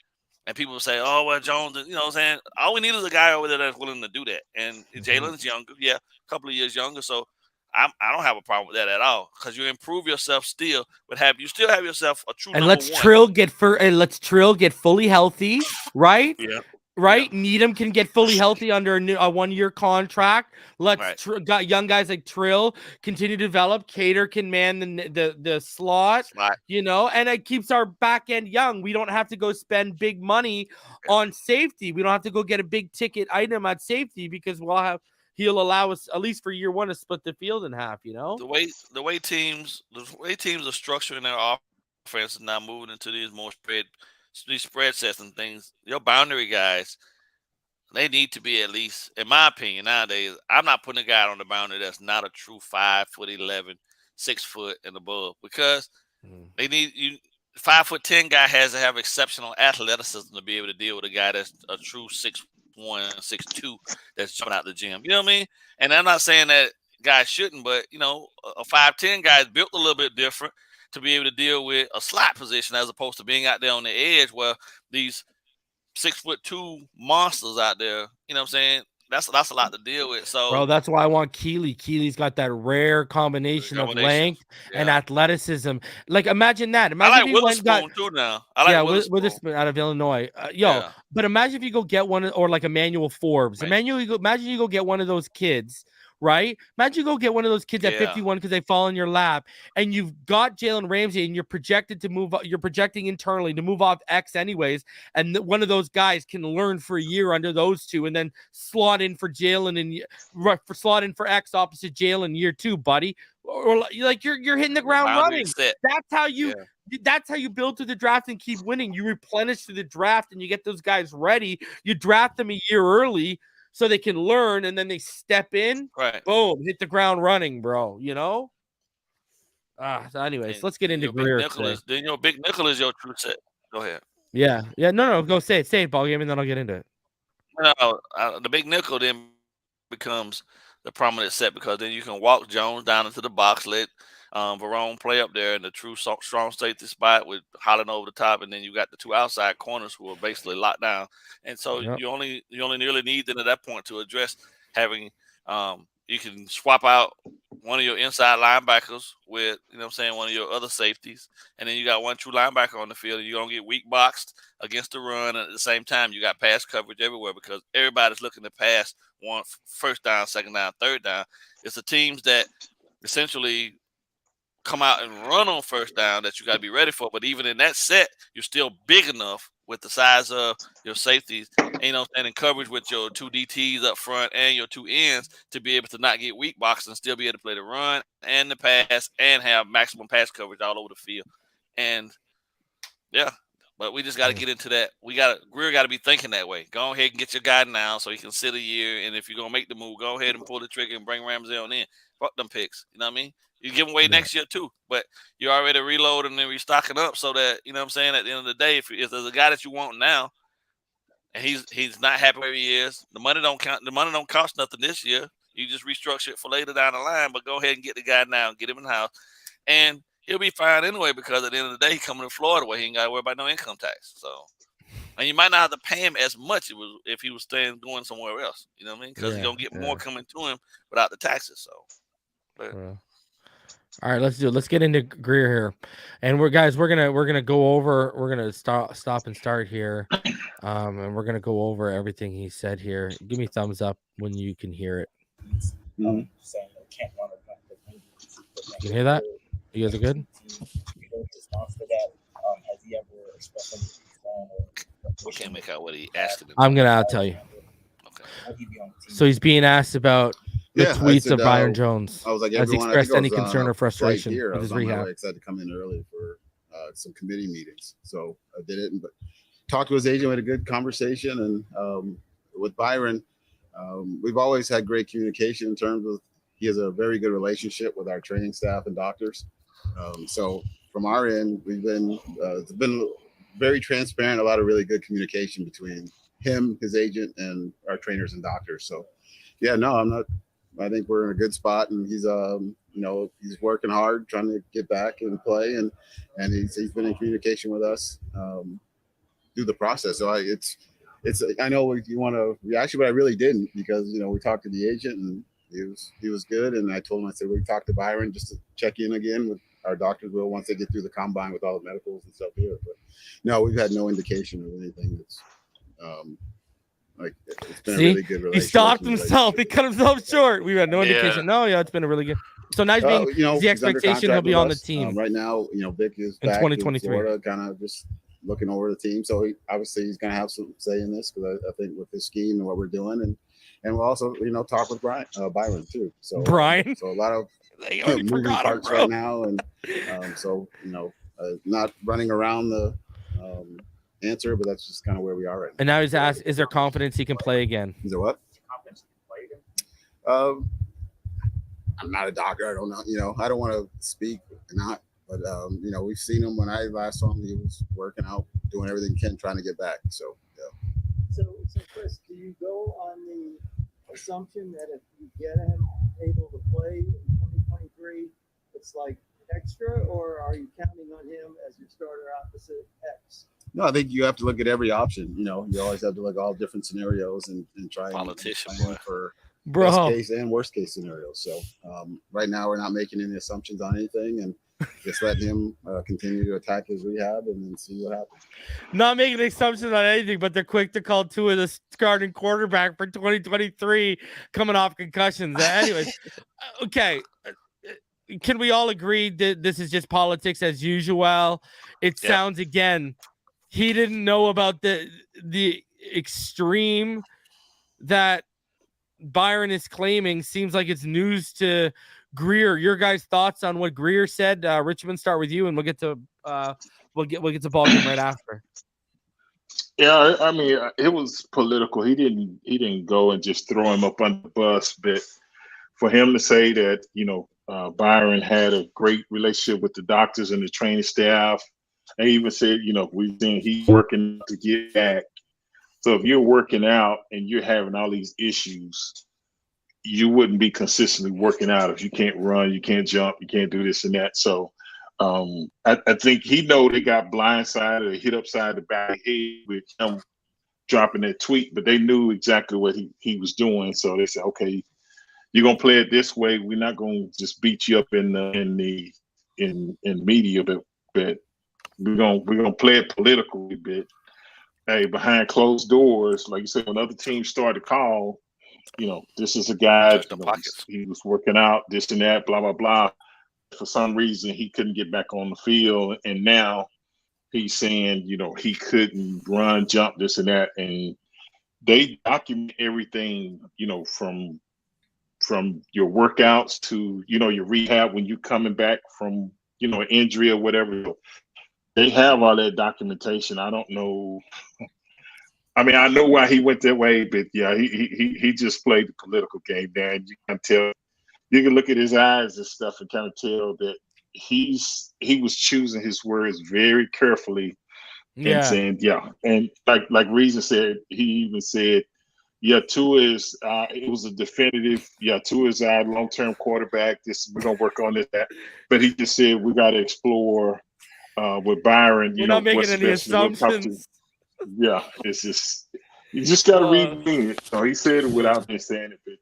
and people will say, oh, well, Jones, you know what I'm saying? All we need is a guy over there that's willing to do that, and Jalen's younger, a couple of years younger, so I don't have a problem with that at all, because you improve yourself still, but you still have yourself a true. And let's Trill get fully healthy, right? Yeah. Right. Needham can get fully healthy under a 1-year contract. Let's got young guys like Trill continue to develop. Cater can man the slot, and it keeps our back end young. We don't have to go spend big money on safety. We don't have to go get a big ticket item at safety, because he'll allow us, at least for year 1, to split the field in half. The way teams are structuring their offense and now moving into these more spread sets and things. Your boundary guys, they need to be, at least, in my opinion, nowadays. I'm not putting a guy on the boundary that's not a true 5'11", 6 foot and above, because they need you. 5'10" guy has to have exceptional athleticism to be able to deal with a guy that's a true 6'1", 6'2" that's jumping out the gym. You know what I mean? And I'm not saying that guys shouldn't, but a 5'10" guy is built a little bit different to be able to deal with a slot position, as opposed to being out there on the edge where these 6'2" monsters out there, you know what I'm saying? That's a lot to deal with. So, bro, that's why I want Keeley. Keeley's got that rare combination of length and athleticism. Like, imagine that. Imagine I like Witherspoon too now. I like Witherspoon out of Illinois. But imagine if you go get one, or like Emmanuel Forbes. Right. Imagine you go get one of those kids. Right? Imagine you go get one of those kids at 51 because they fall in your lap, and you've got Jalen Ramsey, and you're projecting internally to move off X anyways, and one of those guys can learn for a year under those two, and then slot in for Jalen and slot in for X opposite Jalen year 2, buddy. Or like you're hitting the ground running. That's how you. That's how you build to the draft and keep winning. You replenish to the draft, and you get those guys ready. You draft them a year early, so they can learn, and then they step in, boom, hit the ground running, bro. So anyways, let's get into Grier. Then Big Nickel is your true set. Go ahead. Yeah. No, go say it, BallGame, and then I'll get into it. No, the Big Nickel then becomes the prominent set, because then you can walk Jones down into the box, let Verone play up there in the true strong safety spot with Holland over the top, and then you got the 2 outside corners who are basically locked down. And so you only nearly need them at that point to address having you can swap out one of your inside linebackers with, one of your other safeties, and then you got one true linebacker on the field, and you're gonna get weak boxed against the run, and at the same time you got pass coverage everywhere, because everybody's looking to pass one first down, second down, third down. It's the teams that essentially come out and run on first down that you got to be ready for. But even in that set, you're still big enough with the size of your safeties, and, and in coverage with your 2 DTs up front and your 2 ends to be able to not get weak boxed and still be able to play the run and the pass and have maximum pass coverage all over the field. And yeah, but we just got to get into that. Grier got to be thinking that way. Go ahead and get your guy now so he can sit a year. And if you're gonna make the move, go ahead and pull the trigger and bring Ramsdale in. Fuck them picks. You know what I mean? You give them away next year too, but you're already reloading and restocking up so that, you know what I'm saying, at the end of the day, if there's a guy that you want now and he's not happy where he is, the money don't count. The money don't cost nothing this year. You just restructure it for later down the line, but go ahead and get the guy now and get him in the house. And he'll be fine anyway, because at the end of the day, he coming to Florida where he ain't got to worry about no income tax. So, and you might not have to pay him as much if he was going somewhere else. You know what I mean? Because he's gonna get more coming to him without the taxes. So, but, all right, let's do it. Let's get into Grier here, and we're gonna go over. We're gonna stop and start here, and we're gonna go over everything he said here. Give me thumbs up when you can hear it. You can hear that? You guys are good? I can't make out what he asked him. I'm gonna tell you. Okay. So he's being asked about the tweets of Byron Jones. I was like, has he expressed any concern or frustration right with his rehab? I had to come in early for some committee meetings, so I did it. But talked to his agent, we had a good conversation, and with Byron, we've always had great communication in terms of he has a very good relationship with our training staff and doctors. So from our end, it's been very transparent, a lot of really good communication between him, his agent, and our trainers and doctors. So I think we're in a good spot, and he's he's working hard, trying to get back and play, and he's been in communication with us through the process. So I know you want to reaction, but I really didn't, because we talked to the agent and he was good, and I told him, I said, we talked to Byron just to check in again with our doctors once they get through the combine with all the medicals and stuff here. But no, we've had no indication of anything that's it's been a really good relationship. He stopped himself. He cut himself short. We had no indication. No, it's been a really good. So now the expectation he'll be on the team right now. Vic is in back 2023, in Florida, kind of just looking over the team. So he's going to have some say in this, because I think with his scheme and what we're doing, and we'll also talk with Byron too. So Brian. So a lot of moving parts right now, and not running around the answer, but that's just kind of where we are right now. And now he's asked, is there confidence he can play again? Is there what? I'm not a doctor. I don't know. I don't want to speak but we've seen him. When I last saw him, he was working out, doing everything he can, trying to get back. So, yeah. So Chris, do you go on the assumption that if you get him able to play in 2023, it's like extra, or are you counting on him as your starter opposite X? No, I think you have to look at every option. You always have to look at all different scenarios and try and plan for best case and worst case scenarios. So right now we're not making any assumptions on anything, and just let him continue to attack his rehab and then see what happens. Not making assumptions on anything, but they're quick to call Tua the starting quarterback for 2023 coming off concussions. Anyways, okay. Can we all agree that this is just politics as usual? It sounds, again, he didn't know about the extreme that Byron is claiming. Seems like it's news to Grier. Your guys' thoughts on what Grier said? Richmond, start with you, and we'll get to BallGame right after. Yeah, I mean, it was political. He didn't go and just throw him up on the bus, but for him to say that, Byron had a great relationship with the doctors and the training staff. And he even said, we've seen he's working to get back. So if you're working out and you're having all these issues, you wouldn't be consistently working out if you can't run, you can't jump, you can't do this and that. So I think he they got blindsided or hit upside the back of the head with him dropping that tweet, but they knew exactly what he was doing. So they said, okay, you're gonna play it this way. We're not gonna just beat you up in media, but we're gonna play it politically. But hey, behind closed doors, like you said, when other teams start to call, this is a guy. He was working out, this and that, blah blah blah. For some reason, he couldn't get back on the field, and now he's saying, you know, he couldn't run, jump, this and that. And they document everything, you know, from your workouts to, you know, your rehab when you coming back from, you know, an injury or whatever. They have all that documentation. I don't know. I mean, I know why he went that way, but yeah, he just played the political game there. And you can tell, you can look at his eyes and stuff and kind of tell that he was choosing his words very carefully and saying, and like Reason said, he even said, Tua is it was a definitive, Tua is our long-term quarterback. We're gonna work on this, that. But he just said we gotta explore with Byron, We're not making any assumptions. Yeah, it's just you just gotta read it. So he said it without me saying it, but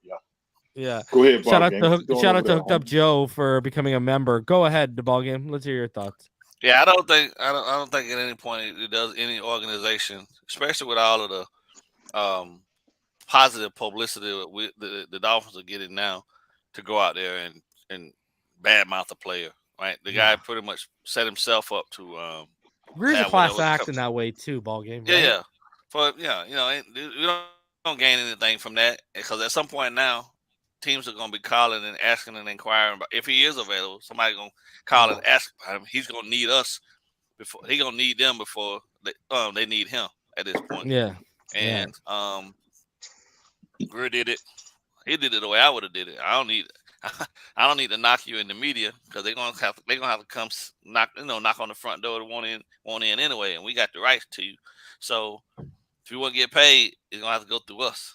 yeah. Go ahead, shout out to Hooked Up homie. Joe for becoming a member. Go ahead, the ball game. Let's hear your thoughts. Yeah, I don't think at any point it does any organization, especially with all of the positive publicity that the Dolphins are getting now, to go out there and badmouth a player. Right, the guy pretty much set himself up to. Grier's a class act in that way too. Ball game. Right? Yeah. But you know, we don't gain anything from that, because at some point now, teams are going to be calling and asking and inquiring about if he is available. Somebody going to call and ask about him. He's going to need us before he going to need them before they need him at this point. Yeah. And Grier did it. He did it the way I would have did it. I don't need to knock you in the media, because they're gonna have to come knock on the front door to want in anyway, and we got the rights to you. So if you want to get paid, it's gonna have to go through us.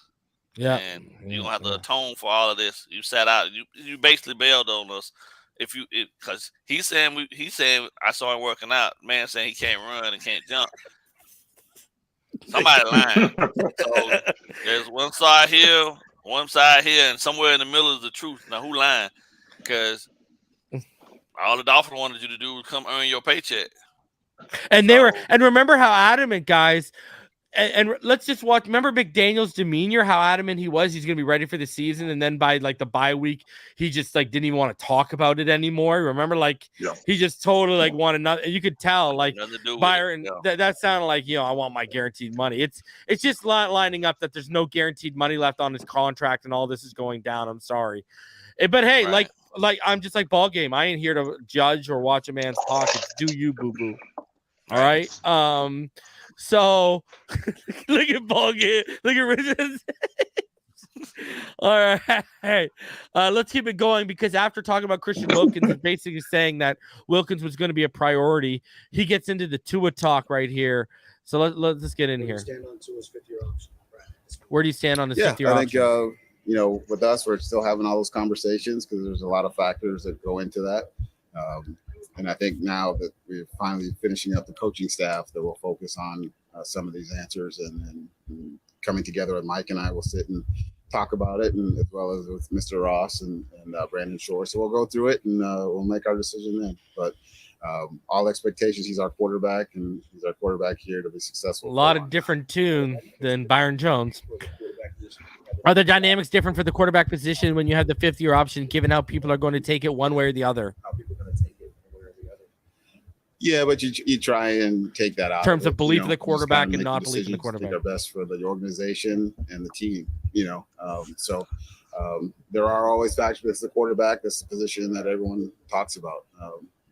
Yeah, and you're gonna have to atone for all of this. You sat out. You basically bailed on us. Because he's saying I saw him working out. Man saying he can't run and can't jump. Somebody lying. So there's one side here, and somewhere in the middle is the truth. Now who lying? Because all the Dolphins wanted you to do was come earn your paycheck. And remember how adamant, guys. And let's just watch. Remember McDaniel's demeanor, how adamant he was. He's going to be ready for the season. And then by like the bye week, he just like didn't even want to talk about it anymore. Remember, he just totally like wanted nothing. You could tell like Byron, that sounded like, I want my guaranteed money. It's just lining up that there's no guaranteed money left on his contract and all this is going down. I'm sorry. But hey, right. like I'm just like ball game. I ain't here to judge or watch a man's pockets. Do you, boo-boo? All right. So look at BallGame. Look at Richmond. All right. Let's keep it going, because after talking about Christian Wilkins and basically saying that Wilkins was going to be a priority, he gets into the Tua talk right here. So let's get in here. Where do you stand on his 5th-year option? I think with us, we're still having all those conversations because there's a lot of factors that go into that. And I think now that we're finally finishing up the coaching staff, that we'll focus on some of these answers and coming together. And Mike and I will sit and talk about it, and as well as with Mr. Ross and Brandon Shore. So we'll go through it and we'll make our decision then. But all expectations, he's our quarterback, and he's our quarterback here to be successful. A lot of different tune than Byron Jones. Are the dynamics different for the quarterback position when you have the 5th-year option, given how people are going to take it one way or the other? Yeah, but you try and take that out. In terms of belief in the quarterback and not belief in the quarterback. Think are best for the organization and the team, So there are always factors. It's the quarterback. That's the position that everyone talks about.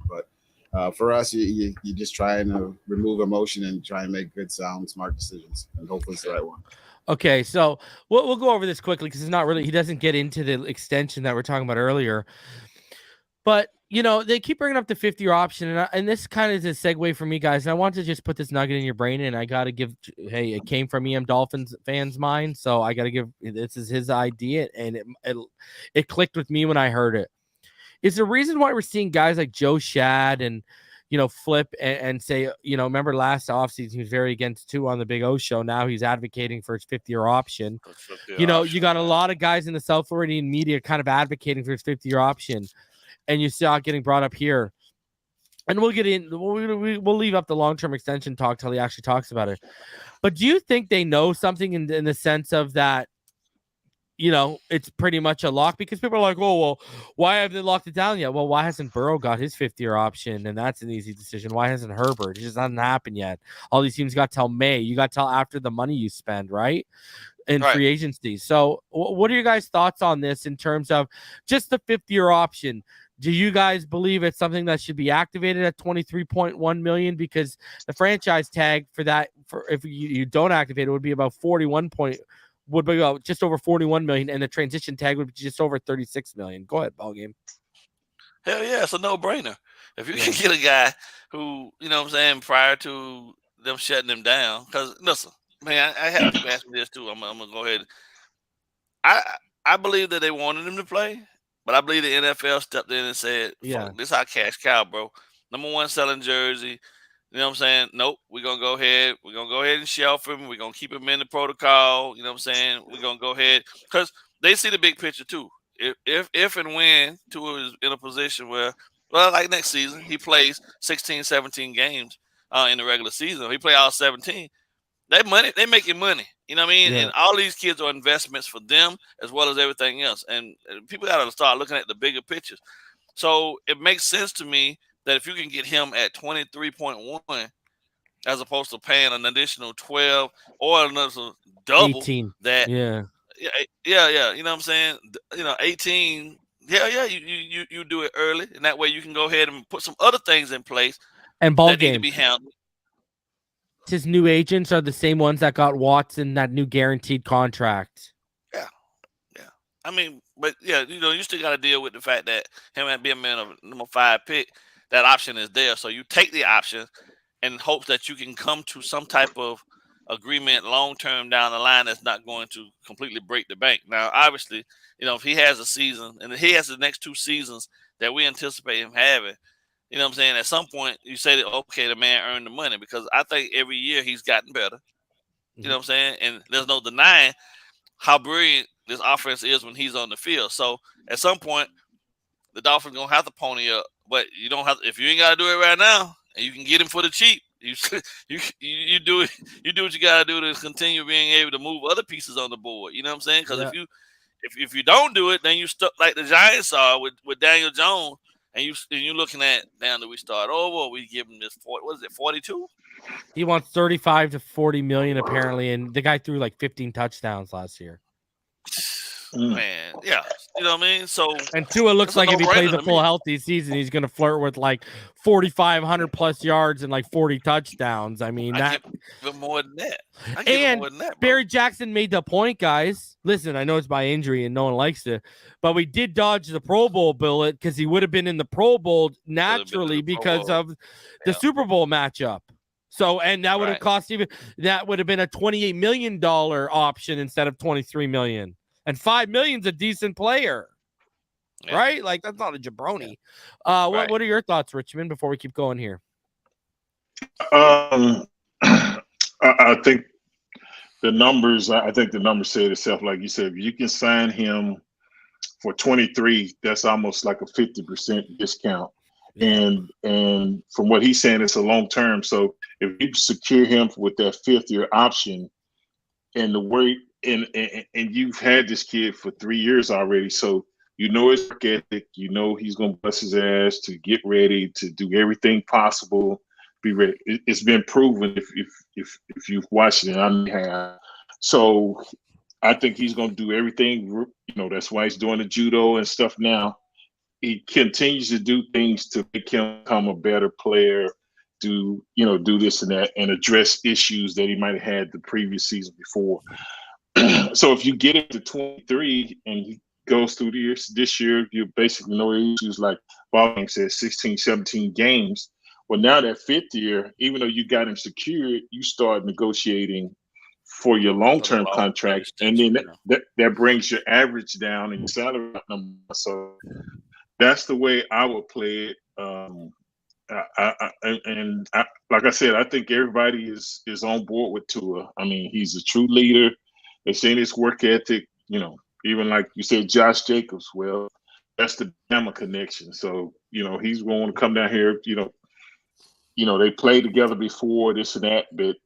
But for us, you just try and remove emotion and try and make good, sound, smart decisions. And hopefully it's the right one. Okay, so we'll go over this quickly because it's not really – he doesn't get into the extension that we're talking about earlier. But – they keep bringing up the 5th-year option, and this kind of is a segue for me, guys. And I want to just put this nugget in your brain, and I got to give, hey, it came from Dolphins fans' mind, so I got to give, this is his idea, and it clicked with me when I heard it. It's the reason why we're seeing guys like Joe Shad and, flip and say, remember last offseason, he was very against Tua on the Big O show. Now he's advocating for his 5th-year option. You got a lot of guys in the South Floridian media kind of advocating for his 5th-year option. And you saw it getting brought up here. And we'll get in. We'll leave up the long-term extension talk till he actually talks about it. But do you think they know something in the sense of that, it's pretty much a lock because people are like, oh, well, why haven't they locked it down yet? Well, why hasn't Burrow got his 5th-year option? And that's an easy decision. Why hasn't Herbert? It just hasn't happened yet. All these teams got till May. You got till after the money you spend, right? In free agency. So what are your guys' thoughts on this in terms of just the 5th-year option? Do you guys believe it's something that should be activated at $23.1 million? Because the franchise tag for that, for if you don't activate it, would be about just over 41 million, and the transition tag would be just over 36 million. Go ahead, BallGame. Hell yeah, it's a no-brainer. If you can get a guy who, prior to them shutting him down, because listen, man, I had people ask me this too. I'm gonna go ahead. I believe that they wanted him to play, but I believe the NFL stepped in and said, this is our cash cow, bro. Number one selling jersey. You know what I'm saying? Nope. We're going to go ahead. We're going to go ahead and shelf him. We're going to keep him in the protocol. You know what I'm saying? We're going to go ahead. Because they see the big picture, too. If and when Tua is in a position where, like next season, he plays 16, 17 games in the regular season. He play all 17. They making money. You know what I mean? Yeah. And all these kids are investments for them as well as everything else. And people got to start looking at the bigger pictures. So it makes sense to me that if you can get him at 23.1 as opposed to paying an additional 12 or another double 18. That. Yeah. You know what I'm saying? 18. Yeah. You do it early, and that way you can go ahead and put some other things in place and that need to be handled. His new agents are the same ones that got Watson that new guaranteed contract. Yeah. I mean, but yeah, you still got to deal with the fact that him being a number 5 pick, that option is there. So you take the option and hope that you can come to some type of agreement long-term down the line that's not going to completely break the bank. Now, obviously, if he has a season and he has the next 2 seasons that we anticipate him having, you know what I'm saying? At some point, you say that, okay, the man earned the money, because I think every year he's gotten better. You know what I'm saying? And there's no denying how brilliant this offense is when he's on the field. So at some point, the Dolphins going to have to pony up. But you don't have to, if you ain't got to do it right now, and you can get him for the cheap, you do it. You do what you got to do to continue being able to move other pieces on the board. You know what I'm saying? Because if you don't do it, then you stuck like the Giants are with Daniel Jones, and you're looking at, damn, do we start over? We give him this 42? He wants 35 to 40 million apparently, and the guy threw like 15 touchdowns last year. Man, yeah, you know what I mean. So, and Tua looks like if he plays a full healthy season, he's going to flirt with like 4,500 plus yards and like 40 touchdowns. I mean, that give him more than that. And Barry Jackson made the point, guys. Listen, I know it's by injury and no one likes it, but we did dodge the Pro Bowl bullet because he would have been in the Pro Bowl naturally because of the Super Bowl matchup. So, and that would have cost that would have been a $28 million option instead of $23 million. And $5 million's a decent player, right? Like, that's not a jabroni. What are your thoughts, Richmond, before we keep going here? I think the numbers say it itself. Like you said, if you can sign him for 23, that's almost like a 50% discount. And from what he's saying, it's a long term. So if you secure him with that 5th-year option, and the way and you've had this kid for 3 years already, so his work ethic, he's gonna bust his ass to get ready to do everything possible, be ready. It's been proven if you've watched it, and I have. So I think he's gonna do everything. That's why he's doing the judo and stuff now. He continues to do things to make him become a better player, do this and that, and address issues that he might have had the previous season before. So if you get him to 23 and he goes through this year, you basically know issues like BallGame said, 16, 17 games. Well, now that 5th year, even though you got him secured, you start negotiating for your long-term contract, and then that brings your average down and your salary number. So that's the way I would play it. Like I said, I think everybody is on board with Tua. I mean, he's a true leader. They've seen his work ethic, even like you said, Josh Jacobs. Well, that's the Bama connection. So, he's going to come down here, they played together before, this and that. But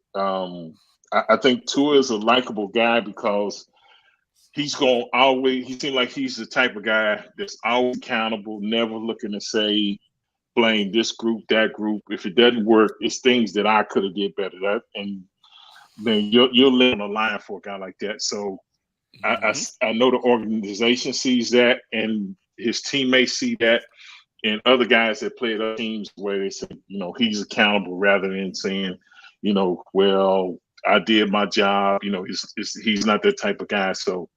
I think Tua is a likable guy because he's going to always, he seems like he's the type of guy that's always accountable, never looking to say, blame this group, that group. If it doesn't work, it's things that I could have did better at. And then you're living on the line for a guy like that. So I know the organization sees that, and his teammates see that, and other guys that play at other teams where they say, he's accountable rather than saying, well, I did my job. He's not that type of guy. So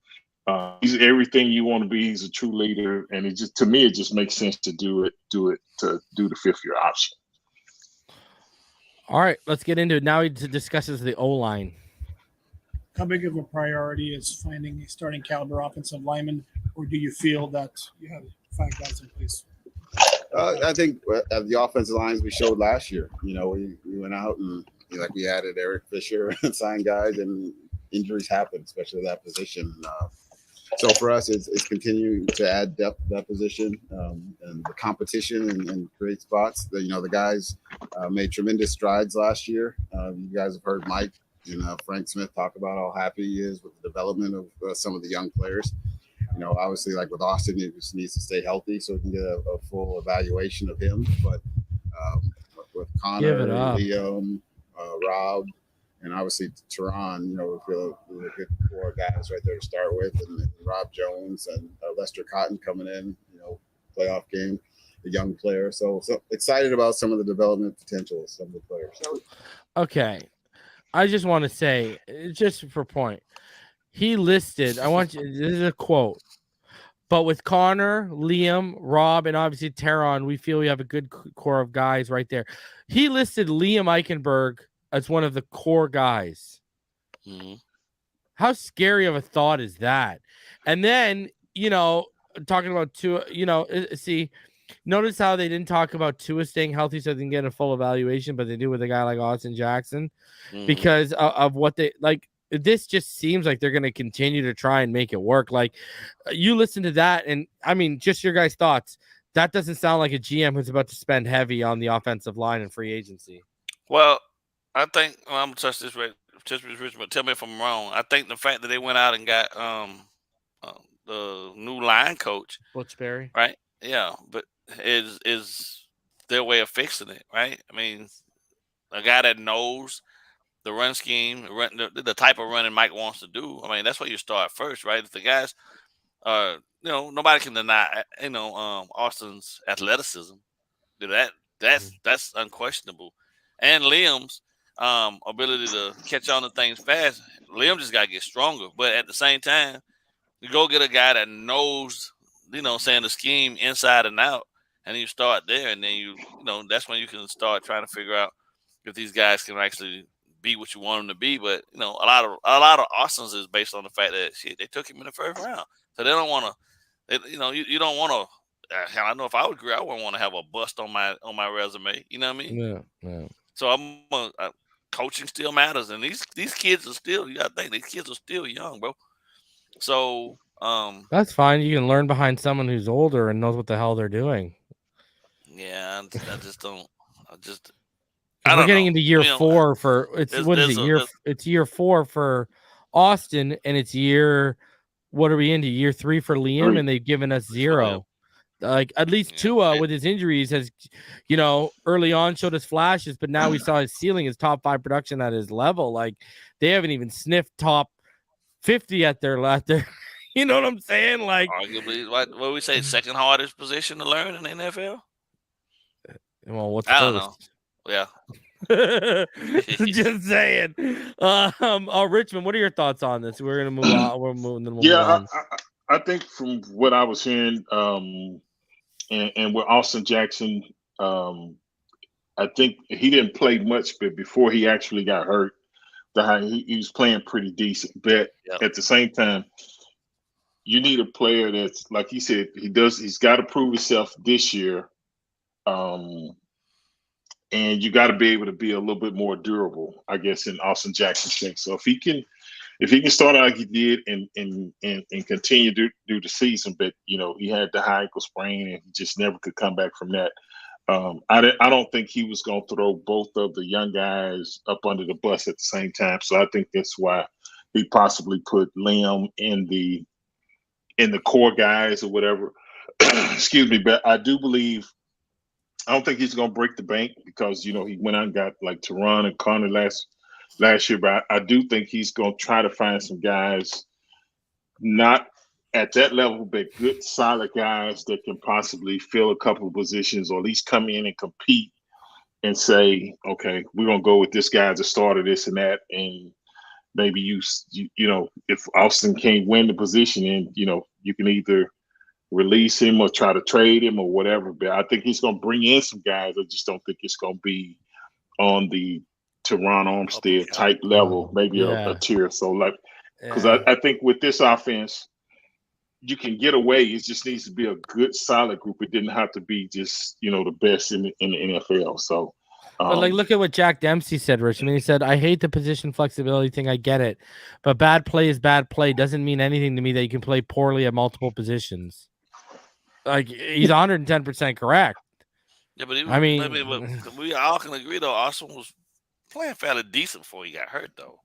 he's everything you want to be. He's a true leader, and it just makes sense to do the 5th-year option. All right, let's get into it now. He discusses the O-line. How big of a priority is finding a starting caliber offensive lineman, or do you feel that you have 5 guys in place? I think at the offensive lines we showed last year, we went out and we added Eric Fisher and signed guys, and injuries happen, especially that position. So for us, it's continuing to add depth to that position and the competition and create spots. The guys made tremendous strides last year. You guys have heard Mike and Frank Smith talk about how happy he is with the development of some of the young players. Obviously, like with Austin, he just needs to stay healthy so we can get a full evaluation of him. But with Connor, Liam, Rob, and obviously Tehran, we feel a good core guys right there to start with, and Rob Jones and Lester Cotton coming in, playoff game, a young player. So excited about some of the development potential of some of the players. Okay. I just want to say, just for point, he listed, this is a quote, but with Connor, Liam, Rob, and obviously Tehran, we feel we have a good core of guys right there. He listed Liam Eichenberg as one of the core guys. Mm-hmm. How scary of a thought is that? And then, talking about Tua, notice how they didn't talk about Tua staying healthy so they can get a full evaluation, but they do with a guy like Austin Jackson because of what they like. This just seems like they're going to continue to try and make it work. Like, you listen to that, and I mean, just your guys' thoughts. That doesn't sound like a GM who's about to spend heavy on the offensive line and free agency. Well, I think I'm gonna touch this right. Richmond, tell me if I'm wrong. I think the fact that they went out and got the new line coach, Butchberry, right? Yeah, but is their way of fixing it, right? I mean, a guy that knows the run scheme, the type of running Mike wants to do. I mean, that's where you start first, right? If the guys are, nobody can deny, Austin's athleticism. That's unquestionable, and Liam's ability to catch on to things fast. Liam just got to get stronger, but at the same time, you go get a guy that knows, saying the scheme inside and out, and you start there, and then that's when you can start trying to figure out if these guys can actually be what you want them to be. But a lot of Austin's is based on the fact that they took him in the 1st round, so they don't want to. You don't want to. I know if I would agree, I wouldn't want to have a bust on my resume. You know what I mean? Yeah. So coaching still matters, and these kids are still. You gotta think these kids are still young, bro. So that's fine. You can learn behind someone who's older and knows what the hell they're doing. Yeah, I just don't. We're getting into year 4 for it's year 4 for Austin, and it's what are we into? Year 3 for Liam, and they've given us 0. Like, at least Tua with his injuries has, early on showed us flashes, but now we saw his ceiling, his top 5 production at his level. Like, they haven't even sniffed top 50 at their you know what I'm saying? Like, arguably, what we say, second hardest position to learn in the NFL. Well, what's I first? don't know. Yeah. Just saying. Richmond, what are your thoughts on this? We're gonna move on. We're moving. Yeah, I think from what I was hearing, and with Austin Jackson, I think he didn't play much, but before he actually got hurt, he was playing pretty decent. But at the same time, you need a player that's, like he said, he's got to prove himself this year. And you got to be able to be a little bit more durable, I guess, in Austin Jackson's thing. So if he can start out like he did and continue to do the season, but he had the high ankle sprain and he just never could come back from that. I don't think he was going to throw both of the young guys up under the bus at the same time. So I think that's why he possibly put Liam in the core guys or whatever. Excuse me, but I do believe I don't think he's going to break the bank because he went out and got like Teron and Connor last year. But I do think he's going to try to find some guys not at that level, but good, solid guys that can possibly fill a couple of positions or at least come in and compete and say, okay, we're going to go with this guy as a starter, this and that. And maybe you if Austin can't win the position, and you can either release him or try to trade him or whatever. But I think he's going to bring in some guys. I just don't think it's going to be on the Teron Armstead type level, maybe a tier. So because I think with this offense, you can get away. It just needs to be a good, solid group. It didn't have to be just the best in the NFL. So, but look at what Jack Dempsey said, Rich. I mean, he said, "I hate the position flexibility thing. I get it, but bad play is bad play. Doesn't mean anything to me that you can play poorly at multiple positions." Like, he's 110% correct. Yeah, but we all can agree though. Austin was playing fairly decent before he got hurt, though.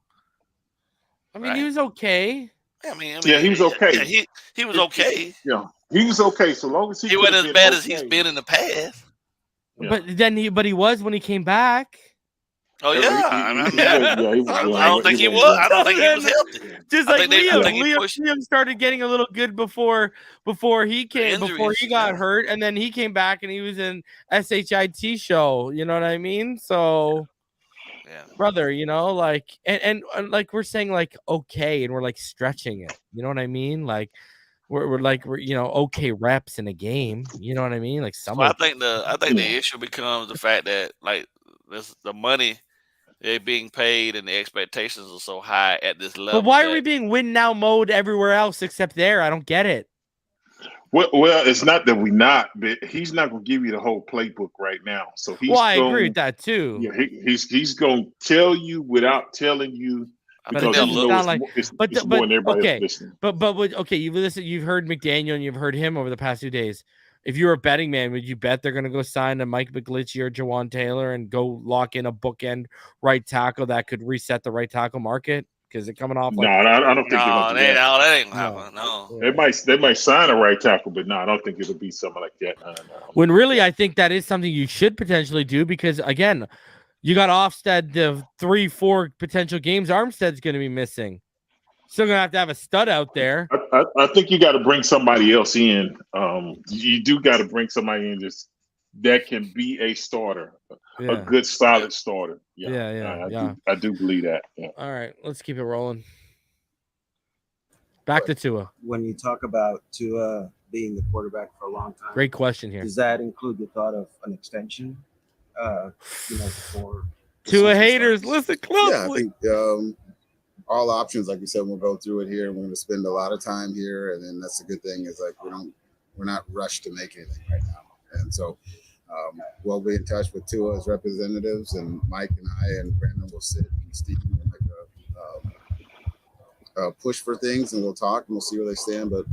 I mean, he was okay. Yeah, he was okay. Yeah, he was okay. Yeah, he was okay so long as he wasn't as bad as he's been in the past. Yeah. But he was when he came back. Oh yeah, I don't think he was. I don't think he was healthy. Just like Liam started getting a little good before he got hurt, and then he came back and he was in SHIT show. You know what I mean? So. Yeah. Brother, like and like we're saying like okay, and we're like stretching it. You know what I mean? Like we're okay reps in a game. You know what I mean? Like some. Well, I think the issue becomes the fact that like the money they're being paid and the expectations are so high at this level. But why are we being win now mode everywhere else except there? I don't get it. Well, it's not that we're not, but he's not going to give you the whole playbook right now. So I agree with that too. Yeah, he's going to tell you without telling you because it's more than everybody else listening. But okay, you've heard McDaniel and you've heard him over the past 2 days. If you're a betting man, would you bet they're going to go sign a Mike McGlinchey or Jawan Taylor and go lock in a bookend right tackle that could reset the right tackle market? Because they're coming off. No, I don't think that ain't happening. No, they might sign a right tackle, but no, I don't think it'll be something like that. No. When really, I think that is something you should potentially do because again, you got Ofsted the 3-4 potential games. Armstead's going to be missing. Still going to have a stud out there. I think you got to bring somebody else in. You do got to bring somebody in that can be a starter. A good solid starter. I do believe that. Yeah. All right, let's keep it rolling. Back to Tua. When you talk about Tua being the quarterback for a long time, great question here. Does that include the thought of an extension? For Tua haters, listen closely. Yeah, I think all options, like you said, we'll go through it here. We're going to spend a lot of time here, and then that's a good thing. Is like we're not rushed to make anything right now, and so. We'll be in touch with Tua's representatives, and Mike and I and Brandon will sit and Steve and make a push for things, and we'll talk and we'll see where they stand. But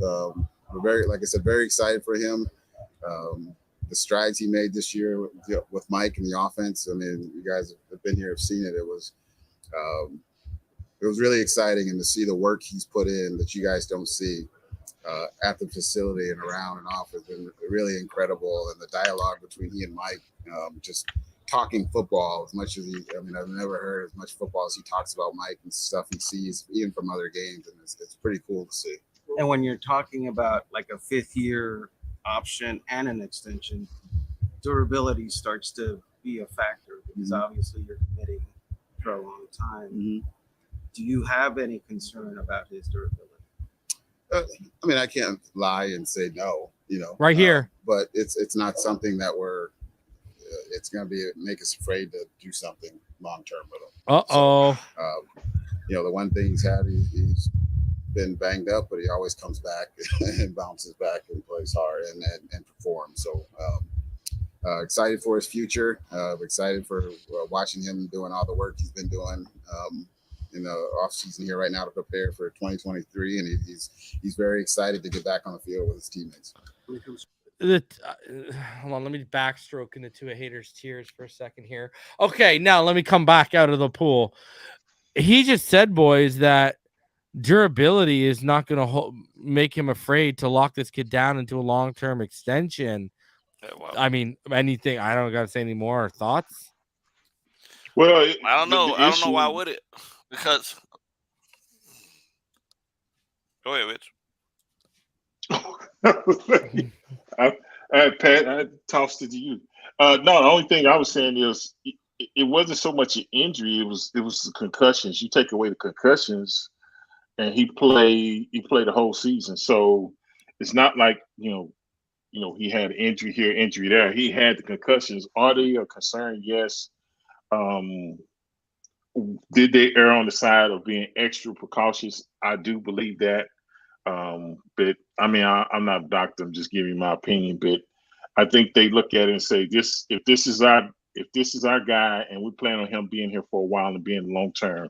we're very, like I said, very excited for him. The strides he made this year with Mike and the offense. I mean, you guys have been here, have seen it. It was really exciting, and to see the work he's put in that you guys don't see. At the facility and around and off has been really incredible, and the dialogue between he and Mike, just talking football as much as I've never heard as much football as he talks about Mike and stuff he sees even from other games, and it's pretty cool to see. And when you're talking about like a 5th-year option and an extension, durability starts to be a factor because obviously you're committing for a long time. Mm-hmm. Do you have any concern about his durability? I can't lie and say no, right here, but it's not something that it's going to make us afraid to do something long-term with him. So, the one thing he's had, he's been banged up, but he always comes back and bounces back and plays hard and performs. So excited for his future. Excited for watching him doing all the work he's been doing. In the off season here right now to prepare for 2023, and he's very excited to get back on the field with his teammates. Hold on, let me backstroke into Tua haters' tears for a second here. Okay, now let me come back out of the pool. He just said, boys, that durability is not going to make him afraid to lock this kid down into a long-term extension. Yeah, well, I mean, anything. I don't got to say any more thoughts. Well, I don't know. I don't know why would it, because. Go ahead, Rich. Pat, I tossed it to you. No, the only thing I was saying is it wasn't so much an injury; it was the concussions. You take away the concussions, and he played the whole season. So it's not like he had injury here, injury there. He had the concussions. Are they a concern? Yes. Did they err on the side of being extra precautious? I do believe that. But I mean, I'm not a doctor. I'm just giving my opinion. But I think they look at it and say, if this is our guy, and we plan on him being here for a while and being long term,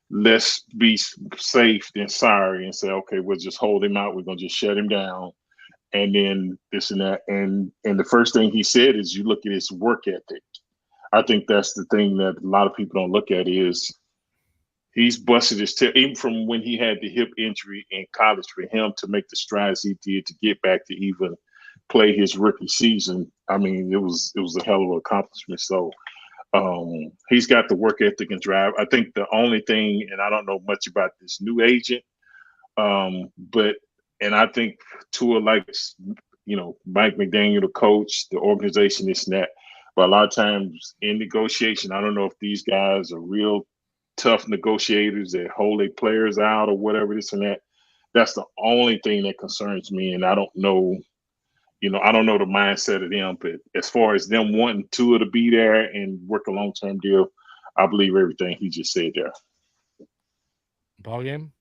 let's be safe than sorry and say, okay, we'll just hold him out. We're gonna just shut him down, and then this and that. And the first thing he said is, you look at his work ethic. I think that's the thing that a lot of people don't look at is he's busted his tail, even from when he had the hip injury in college, for him to make the strides he did to get back to even play his rookie season. I mean, it was a hell of an accomplishment. So he's got the work ethic and drive. I think the only thing, and I don't know much about this new agent, but I think Tua likes, Mike McDaniel, the coach, the organization, this and that. But a lot of times in negotiation, I don't know if these guys are real tough negotiators that hold their players out or whatever, this and that. That's the only thing that concerns me. And I don't know, I don't know the mindset of them. But as far as them wanting Tua to be there and work a long-term deal, I believe everything he just said there. Ball game.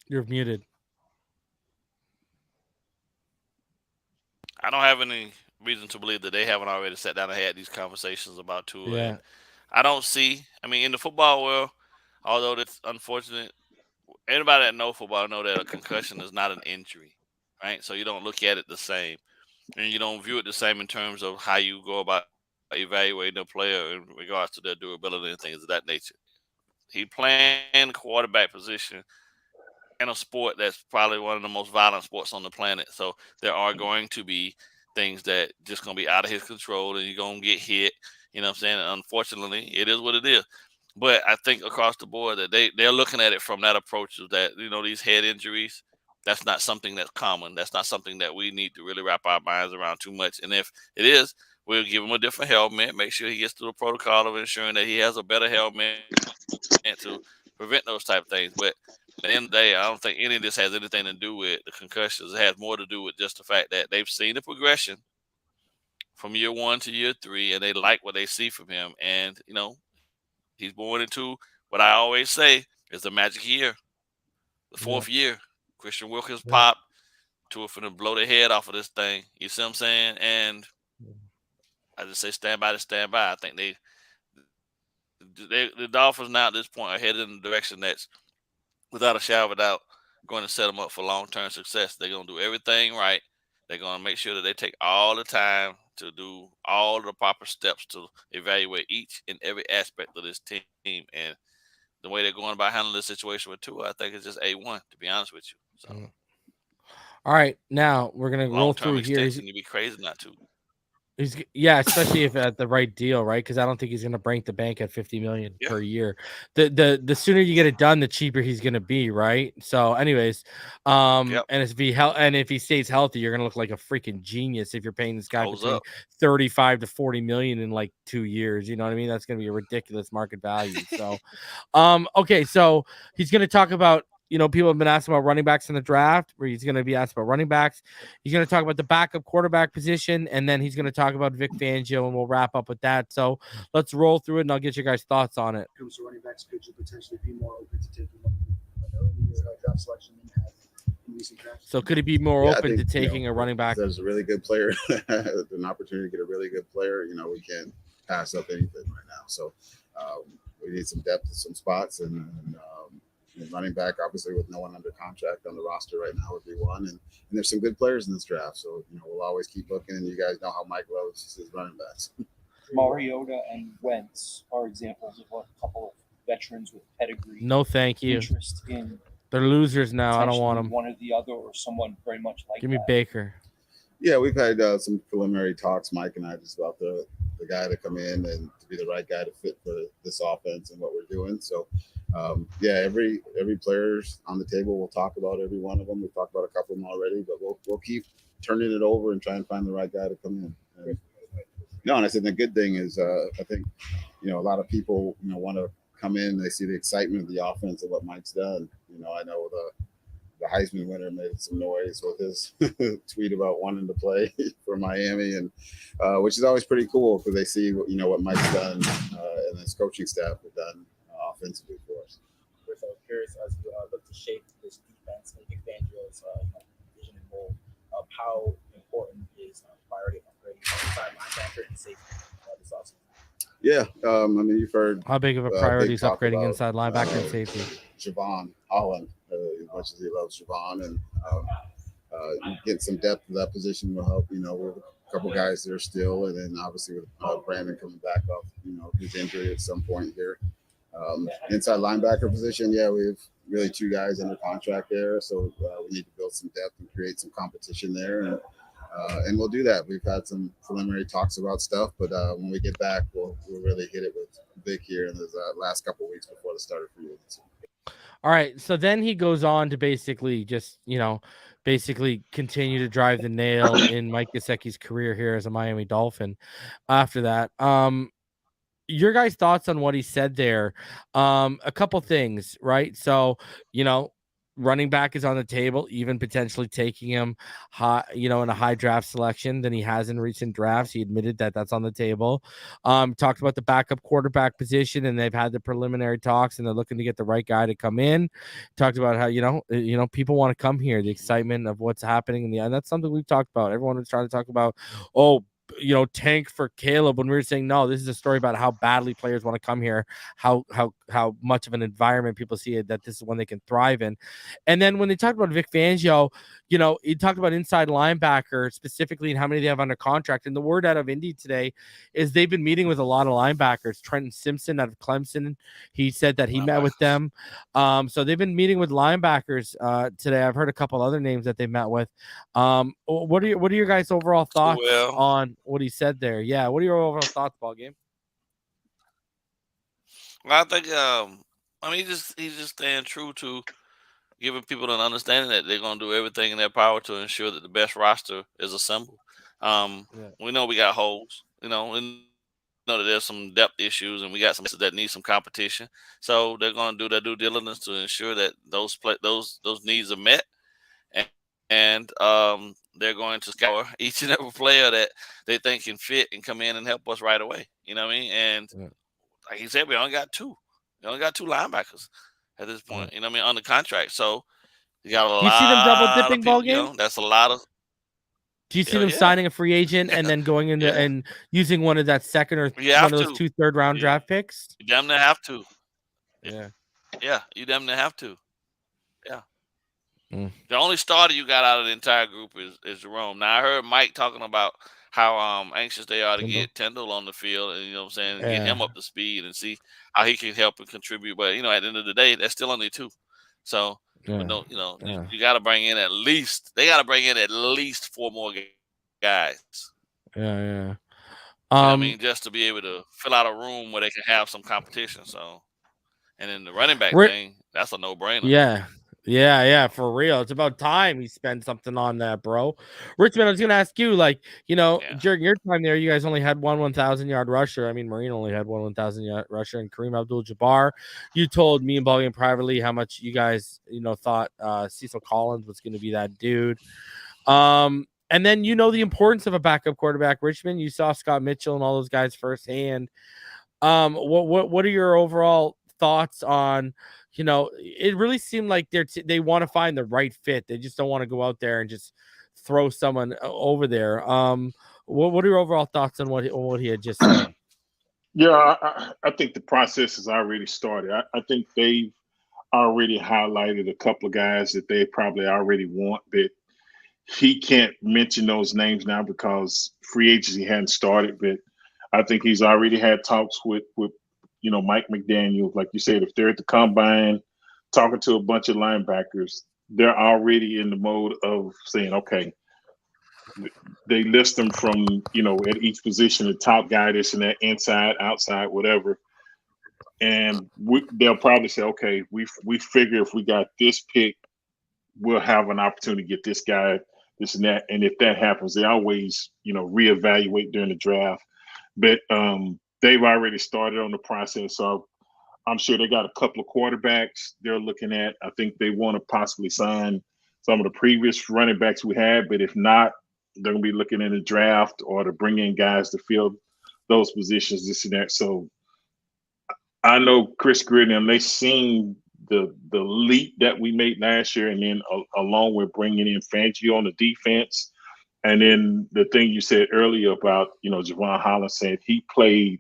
You're muted. I don't have any reason to believe that they haven't already sat down and had these conversations about Tua. Yeah. And I don't see. I mean, in the football world, although it's unfortunate, anybody that knows football know that a concussion is not an injury, right? So you don't look at it the same, and you don't view it the same in terms of how you go about evaluating a player in regards to their durability and things of that nature. He playing the quarterback position in a sport that's probably one of the most violent sports on the planet. So there are going to be things that just going to be out of his control, and you're going to get hit. You know what I'm saying? And unfortunately, it is what it is. But I think across the board that they're looking at it from that approach of that, these head injuries, that's not something that's common. That's not something that we need to really wrap our minds around too much. And if it is, we'll give him a different helmet, make sure he gets through the protocol of ensuring that he has a better helmet to prevent those type of things. But at the end of the day, I don't think any of this has anything to do with the concussions. It has more to do with just the fact that they've seen the progression from year 1 to year 3, and they like what they see from him. And, he's born into what I always say is the magic year, the 4th year. Christian Wilkins pop, Tua finna blow their head off of this thing. You see what I'm saying? And I just say stand by to stand by. I think the Dolphins now at this point are headed in the direction that's, without a shadow of a doubt, going to set them up for long-term success. They're going to do everything right. They're going to make sure that they take all the time to do all the proper steps to evaluate each and every aspect of this team. And the way they're going about handling this situation with Tua, I think it's just A1, to be honest with you. So, all right, now we're going to roll through here. You'd be crazy not to. Especially if at the right deal, right? Because I don't think he's going to break the bank at $50 million per year. The sooner you get it done, the cheaper he's going to be, right? So, anyways, and if he stays healthy, you're going to look like a freaking genius if you're paying this guy between 35 to 40 million in like 2 years. You know what I mean? That's going to be a ridiculous market value. So, okay, so he's going to talk about. People have been asking about running backs in the draft, where he's going to be asked about running backs. He's going to talk about the backup quarterback position, and then he's going to talk about Vic Fangio, and we'll wrap up with that. So let's roll through it, and I'll get you guys' thoughts on it. When it comes to running backs, could you potentially be more open to taking one draft selection than you have in recent drafts? So could he be more open to taking a running back? There's a really good player, an opportunity to get a really good player. We can't pass up anything right now. So we need some depth at some spots, and running back, obviously, with no one under contract on the roster right now, would be one. And there's some good players in this draft. So, we'll always keep looking. And you guys know how Mike loves his running backs. Mariota and Wentz are examples of a couple of veterans with pedigree. No, thank you. Interest in They're losers now. I don't want potentially them. one or the other, or someone very much like Give me that. Baker. Yeah, we've had some preliminary talks, Mike and I, just about the guy to come in and to be the right guy to fit for this offense and what we're doing. So, yeah, every player's on the table. We'll talk about every one of them. We've talked about a couple of them already, but we'll keep turning it over and try and find the right guy to come in. No, and I said the good thing is I think, a lot of people, want to come in. They see the excitement of the offense and what Mike's done. I know the Heisman winner made some noise with his tweet about wanting to play for Miami, and which is always pretty cool because they see what Mike's done and his coaching staff have done offensively for us. Chris, I was curious as you look to shape this defense and Vic Fangio's vision and mold of how important is priority of upgrading outside linebacker and safety this offseason. Yeah, I mean, you've heard how big of a priority is upgrading inside linebacker and safety. Jevon, Holland, as much as he loves Jevon, and get some depth to that position will help. We have a couple guys there still, and then obviously with Brandon coming back off, his injury at some point here. Inside linebacker position, yeah, we have really two guys under contract there, so we need to build some depth and create some competition there, and we'll do that. We've had some preliminary talks about stuff, but when we get back, we'll really hit it with Vic here in the last couple of weeks before the start of free agency. All right, so then he goes on to basically just, basically continue to drive the nail in Mike Gesicki's career here as a Miami Dolphin. After that, your guys' thoughts on what he said there? A couple things, right? So, running back is on the table, even potentially taking him high, in a high draft selection than he has in recent drafts. He admitted that that's on the table. Talked about the backup quarterback position, and they've had the preliminary talks, and they're looking to get the right guy to come in. Talked about how, people want to come here, the excitement of what's happening and that's something we've talked about. Everyone was trying to talk about, tank for Caleb, when we were saying, no, this is a story about how badly players want to come here, how much of an environment people see it, that this is one they can thrive in. And then when they talked about Vic Fangio, he talked about inside linebacker specifically and how many they have under contract. And the word out of Indy today is they've been meeting with a lot of linebackers. Trenton Simpson out of Clemson, he said that he met with them. So they've been meeting with linebackers today. I've heard a couple other names that they met with. What are your guys' overall thoughts on what he said there? Yeah, what are your overall thoughts, BallGame? Well, I think he's just staying true to giving people an understanding that they're going to do everything in their power to ensure that the best roster is assembled. We know we got holes. We know that there's some depth issues, and we got some that need some competition. So they're going to do their due diligence to ensure that those needs are met, and they're going to scour each and every player that they think can fit and come in and help us right away. You know what I mean? And like he said, we only got two. We only got two linebackers at this point. You know what I mean? Under contract. So you got a lot. Do you see them double dipping, BallGame? That's a lot of. Do you see them signing a free agent and then going into and using one of that second or one of those 2 third-round draft picks? You damn near have to. Yeah, you damn near have to. Yeah. The only starter you got out of the entire group is Jerome. Now I heard Mike talking about how anxious they are to get Tyndall on the field, and and get him up to speed and see how he can help and contribute. But at the end of the day, they're still only 2. So you got to bring in at least 4 more guys. Yeah. I mean, just to be able to fill out a room where they can have some competition. So, and then the running back thing, that's a no-brainer. Yeah, for real. It's about time he spent something on that, bro. Richmond, I was going to ask you, during your time there, you guys only had one 1,000-yard rusher. I mean, Marine only had one 1,000-yard rusher, and Kareem Abdul-Jabbar. You told me and BallGame privately how much you guys, thought Cecil Collins was going to be that dude. And then the importance of a backup quarterback. Richmond, you saw Scott Mitchell and all those guys firsthand. What are your overall thoughts on? It really seemed like they want to find the right fit. They just don't want to go out there and just throw someone over there. What are your overall thoughts on what he had just said? Yeah, I think the process has already started. I think they've already highlighted a couple of guys that they probably already want, but he can't mention those names now because free agency hadn't started. But I think he's already had talks with Mike McDaniel. Like you said, if they're at the combine talking to a bunch of linebackers, they're already in the mode of saying, okay, they list them from, at each position, the top guy, this and that, inside, outside, whatever. And they'll probably say, okay, we figure if we got this pick, we'll have an opportunity to get this guy, this and that. And if that happens, they always, reevaluate during the draft. But they've already started on the process. So I'm sure they got a couple of quarterbacks they're looking at. I think they want to possibly sign some of the previous running backs we had. But if not, they're going to be looking in the draft or to bring in guys to fill those positions, this and that. So I know Chris Grier and they've seen the leap that we made last year, and then along with bringing in Fangio on the defense. And then the thing you said earlier about, Jevon Holland said he played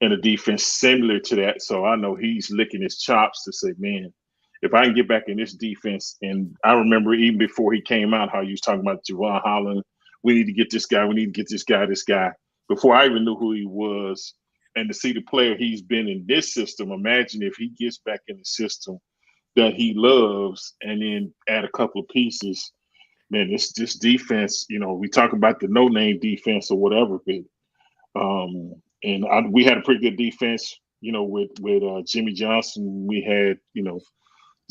in a defense similar to that. So I know he's licking his chops to say, man, if I can get back in this defense. And I remember even before he came out, how you was talking about Jevon Holland. We need to get this guy. We need to get this guy. Before I even knew who he was. And to see the player he's been in this system, imagine if he gets back in the system that he loves and then add a couple of pieces. Man, this defense, we talk about the no-name defense or whatever, but we had a pretty good defense, with Jimmy Johnson. We had,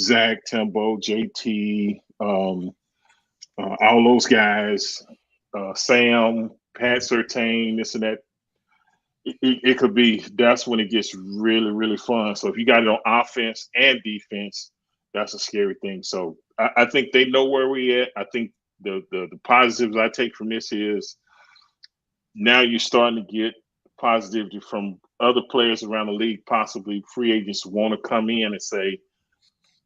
Zach, Tembo, JT, all those guys, Sam, Pat Surtain, this and that. It could be, that's when it gets really, really fun. So if you got it on offense and defense, that's a scary thing. So I think they know where we at. I think the positives I take from this is now you're starting to get positivity from other players around the league, possibly free agents want to come in and say,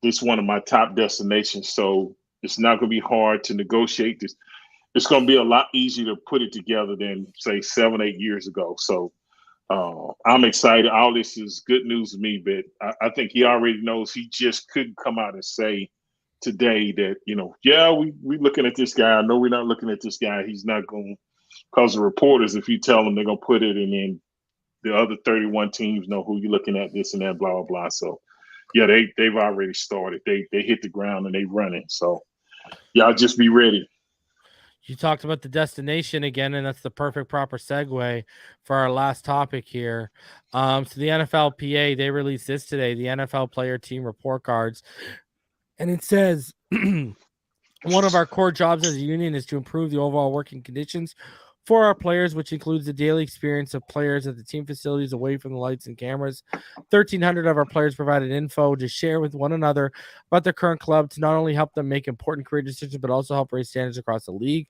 this is one of my top destinations. So it's not going to be hard to negotiate this. It's going to be a lot easier to put it together than, say, 7-8 years ago. So I'm excited. All this is good news to me, but I think he already knows. He just couldn't come out and say today that, we looking at this guy. I know we're not looking at this guy. He's not going to, because the reporters, if you tell them, they're going to put it, and then the other 31 teams know who you're looking at, this and that, blah, blah, blah. So, yeah, they've already started. They hit the ground and they running. So, y'all just be ready. You talked about the destination again, and that's the perfect proper segue for our last topic here. So the NFLPA, they released this today, the NFL player team report cards. And it says, one of our core jobs as a union is to improve the overall working conditions for our players, which includes the daily experience of players at the team facilities away from the lights and cameras. 1,300 of our players provided info to share with one another about their current club to not only help them make important career decisions, but also help raise standards across the league.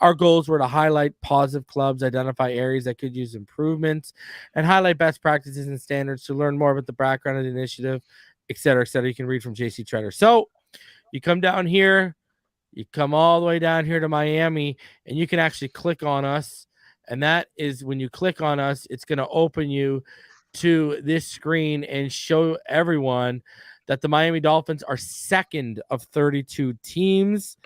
Our goals were to highlight positive clubs, identify areas that could use improvements, and highlight best practices and standards. To learn more about the background of the initiative, et cetera, you can read from JC Treader. So you come down here, you come all the way down here to Miami, and you can actually click on us. And that is when you click on us, it's going to open you to this screen and show everyone that the Miami Dolphins are second of 32 teams.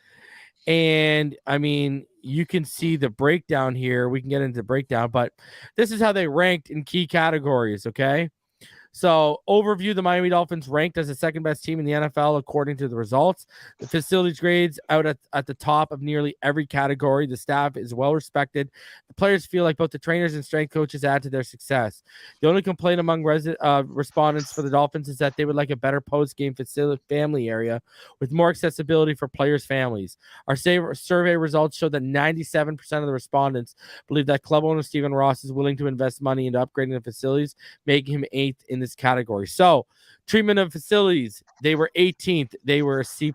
And I mean, you can see the breakdown here. We can get into the breakdown, but this is how they ranked in key categories. Okay. So, overview, the Miami Dolphins ranked as the second best team in the NFL according to the results. The facilities grades out at the top of nearly every category. The staff is well respected. The players feel like both the trainers and strength coaches add to their success. The only complaint among respondents for the Dolphins is that they would like a better post-game facility family area with more accessibility for players' families. Our survey results show that 97% of the respondents believe that club owner Stephen Ross is willing to invest money into upgrading the facilities, making him 8th in this category. So, treatment of facilities, they were 18th. They were a C+.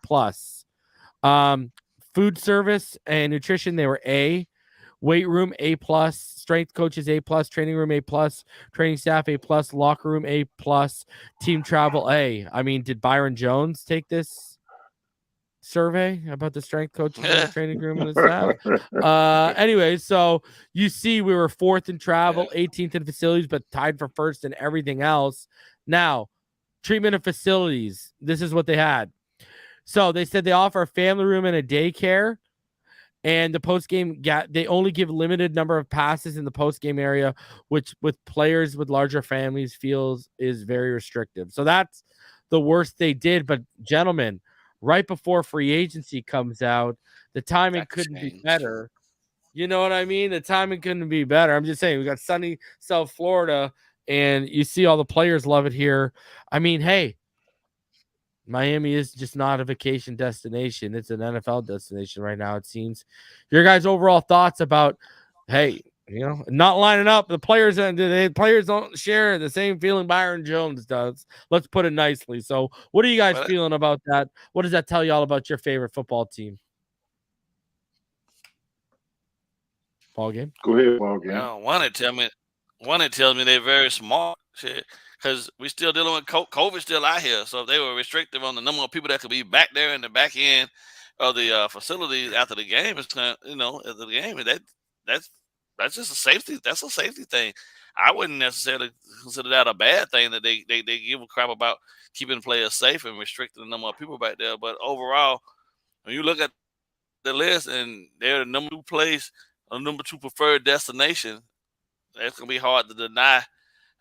Food service and nutrition, they were A. Weight room, A+. Strength coaches, A+. Training room, A+. Training staff, A+. Locker room, A+. Team travel, A. I mean, did Byron Jones take this survey about the strength coaches and the training room and the staff? Anyway, so you see we were 4th in travel, 18th in facilities, but tied for 1st in everything else. Now, treatment of facilities, this is what they had. So they said they offer a family room and a daycare. And the post game, they only give limited number of passes in the post game area, which with players with larger families feels is very restrictive. So that's the worst they did. But gentlemen, right before free agency comes out, the timing couldn't be better. You know what I mean? The timing couldn't be better. I'm just saying, we got sunny South Florida, and you see all the players love it here. I mean, hey, Miami is just not a vacation destination. It's an NFL destination right now, it seems. Your guys' overall thoughts about, hey, not lining up. The players don't share the same feeling Byron Jones does. Let's put it nicely. So what are you guys feeling about that? What does that tell you all about your favorite football team? BallGame? Go ahead, BallGame. Well, one, it tells me they're very smart. Shit. Because we're still dealing with COVID still out here. So if they were restrictive on the number of people that could be back there in the back end of the facility after the game, after the game, that's just a safety. That's a safety thing. I wouldn't necessarily consider that a bad thing that they give a crap about keeping players safe and restricting the number of people back there. But overall, when you look at the list and they're the number 2 place, or number 2 preferred destination, that's gonna be hard to deny.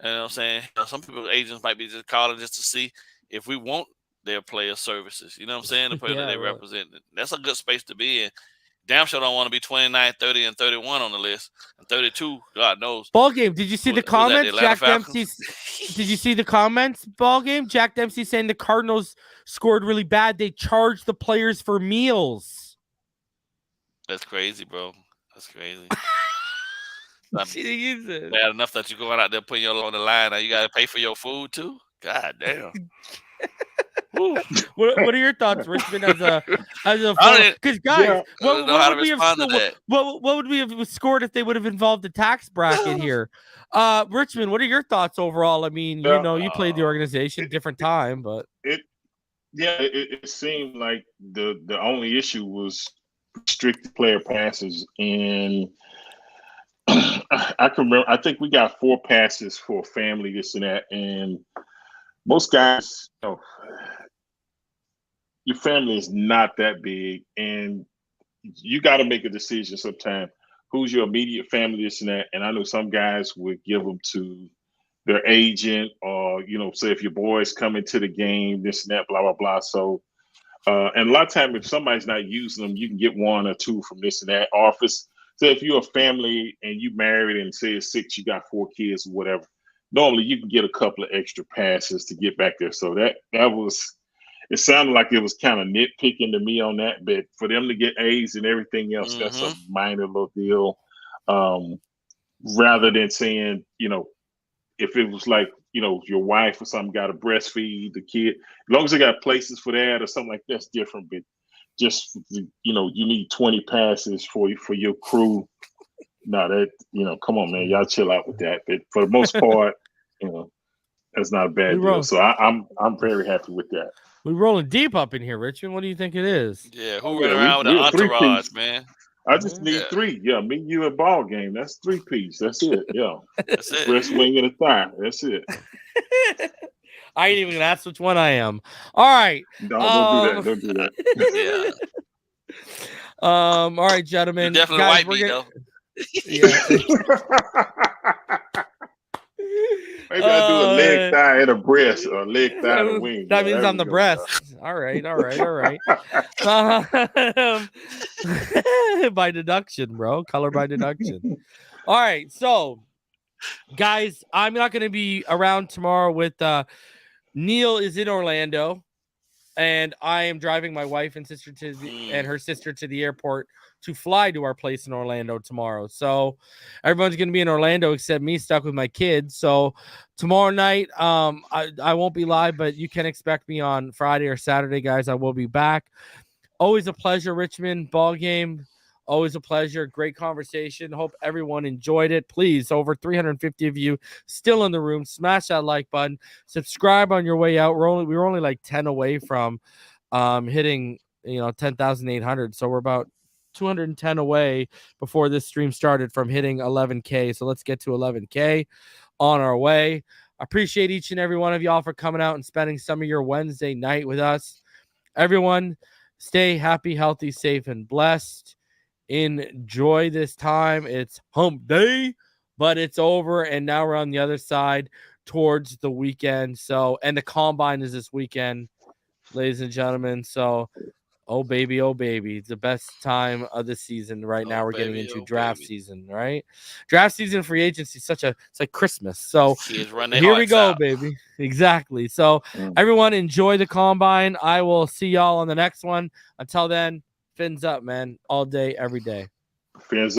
You know what I'm saying? Some people, agents might be just calling just to see if we want their player services. You know what I'm saying? The player that they represent. That's a good space to be in. Damn sure don't want to be 29, 30, and 31 on the list. And 32, God knows. BallGame, did you see the comments? Jack Dempsey. Did you see the comments, BallGame? Jack Dempsey saying the Cardinals scored really bad. They charged the players for meals. That's crazy, bro. That's crazy. Bad enough that you're going out there putting your on the line. Now you got to pay for your food too. God damn. What are your thoughts, Richmond? Because guys, what would we have scored if they would have involved the tax bracket here? Richmond, what are your thoughts overall? I mean, you played the organization, different time, but it seemed like the only issue was restricted player passes, and I can remember. I think we got 4 passes for family, this and that, and most guys, your family is not that big, and you got to make a decision sometime. Who's your immediate family, this and that? And I know some guys would give them to their agent, or say if your boys coming to the game, this and that, blah blah blah. So, and a lot of times if somebody's not using them, you can get 1 or 2 from this and that office. So if you're a family and you married and say it's 6, you got 4 kids or whatever, normally you can get a couple of extra passes to get back there. So that was, it sounded like it was kind of nitpicking to me on that, but for them to get A's and everything else, that's a minor little deal. Rather than saying, if it was like, your wife or something got to breastfeed the kid, as long as they got places for that or something like that's different, but just, you need 20 passes for your crew. No, that, come on, man, y'all chill out with that. But for the most part, that's not a bad deal. So I'm very happy with that. We're rolling deep up in here, Richard. What do you think it is? Yeah, who running around with an entourage, man? I just need 3. Yeah, me, you, and BallGame. That's 3-piece. That's it. Yeah, that's it. Breast, wing, and a thigh. That's it. I ain't even gonna ask which one I am. All right. No, don't do that. Yeah. All right, gentlemen. You're definitely guys, white meat, though. Maybe I do a leg thigh and a breast, or a leg thigh and a wing. That means I'm the breast. All right. By deduction, bro. Color by deduction. All right. So, guys, I'm not going to be around tomorrow with Neil is in Orlando, and I am driving my wife and sister and her sister to the airport to fly to our place in Orlando tomorrow. So everyone's going to be in Orlando except me, stuck with my kids. So tomorrow night, I won't be live, but you can expect me on Friday or Saturday, guys. I will be back. Always a pleasure, Richmond. BallGame. Always a pleasure. Great conversation. Hope everyone enjoyed it. Please, over 350 of you still in the room, smash that like button. Subscribe on your way out. We were only like 10 away from hitting 10,800. So we're about 210 away before this stream started from hitting 11K. So let's get to 11K on our way. I appreciate each and every one of y'all for coming out and spending some of your Wednesday night with us. Everyone, stay happy, healthy, safe, and blessed. Enjoy this time. It's hump day, but it's over, and now we're on the other side towards the weekend. So, and the combine is this weekend, ladies and gentlemen. So, oh baby, it's the best time of the season right now. We're getting into draft season, right? Draft season, free agency, it's like Christmas. So here we go, baby. Exactly. So everyone enjoy the combine. I will see y'all on the next one. Until then, fins up, man. All day, every day. Fins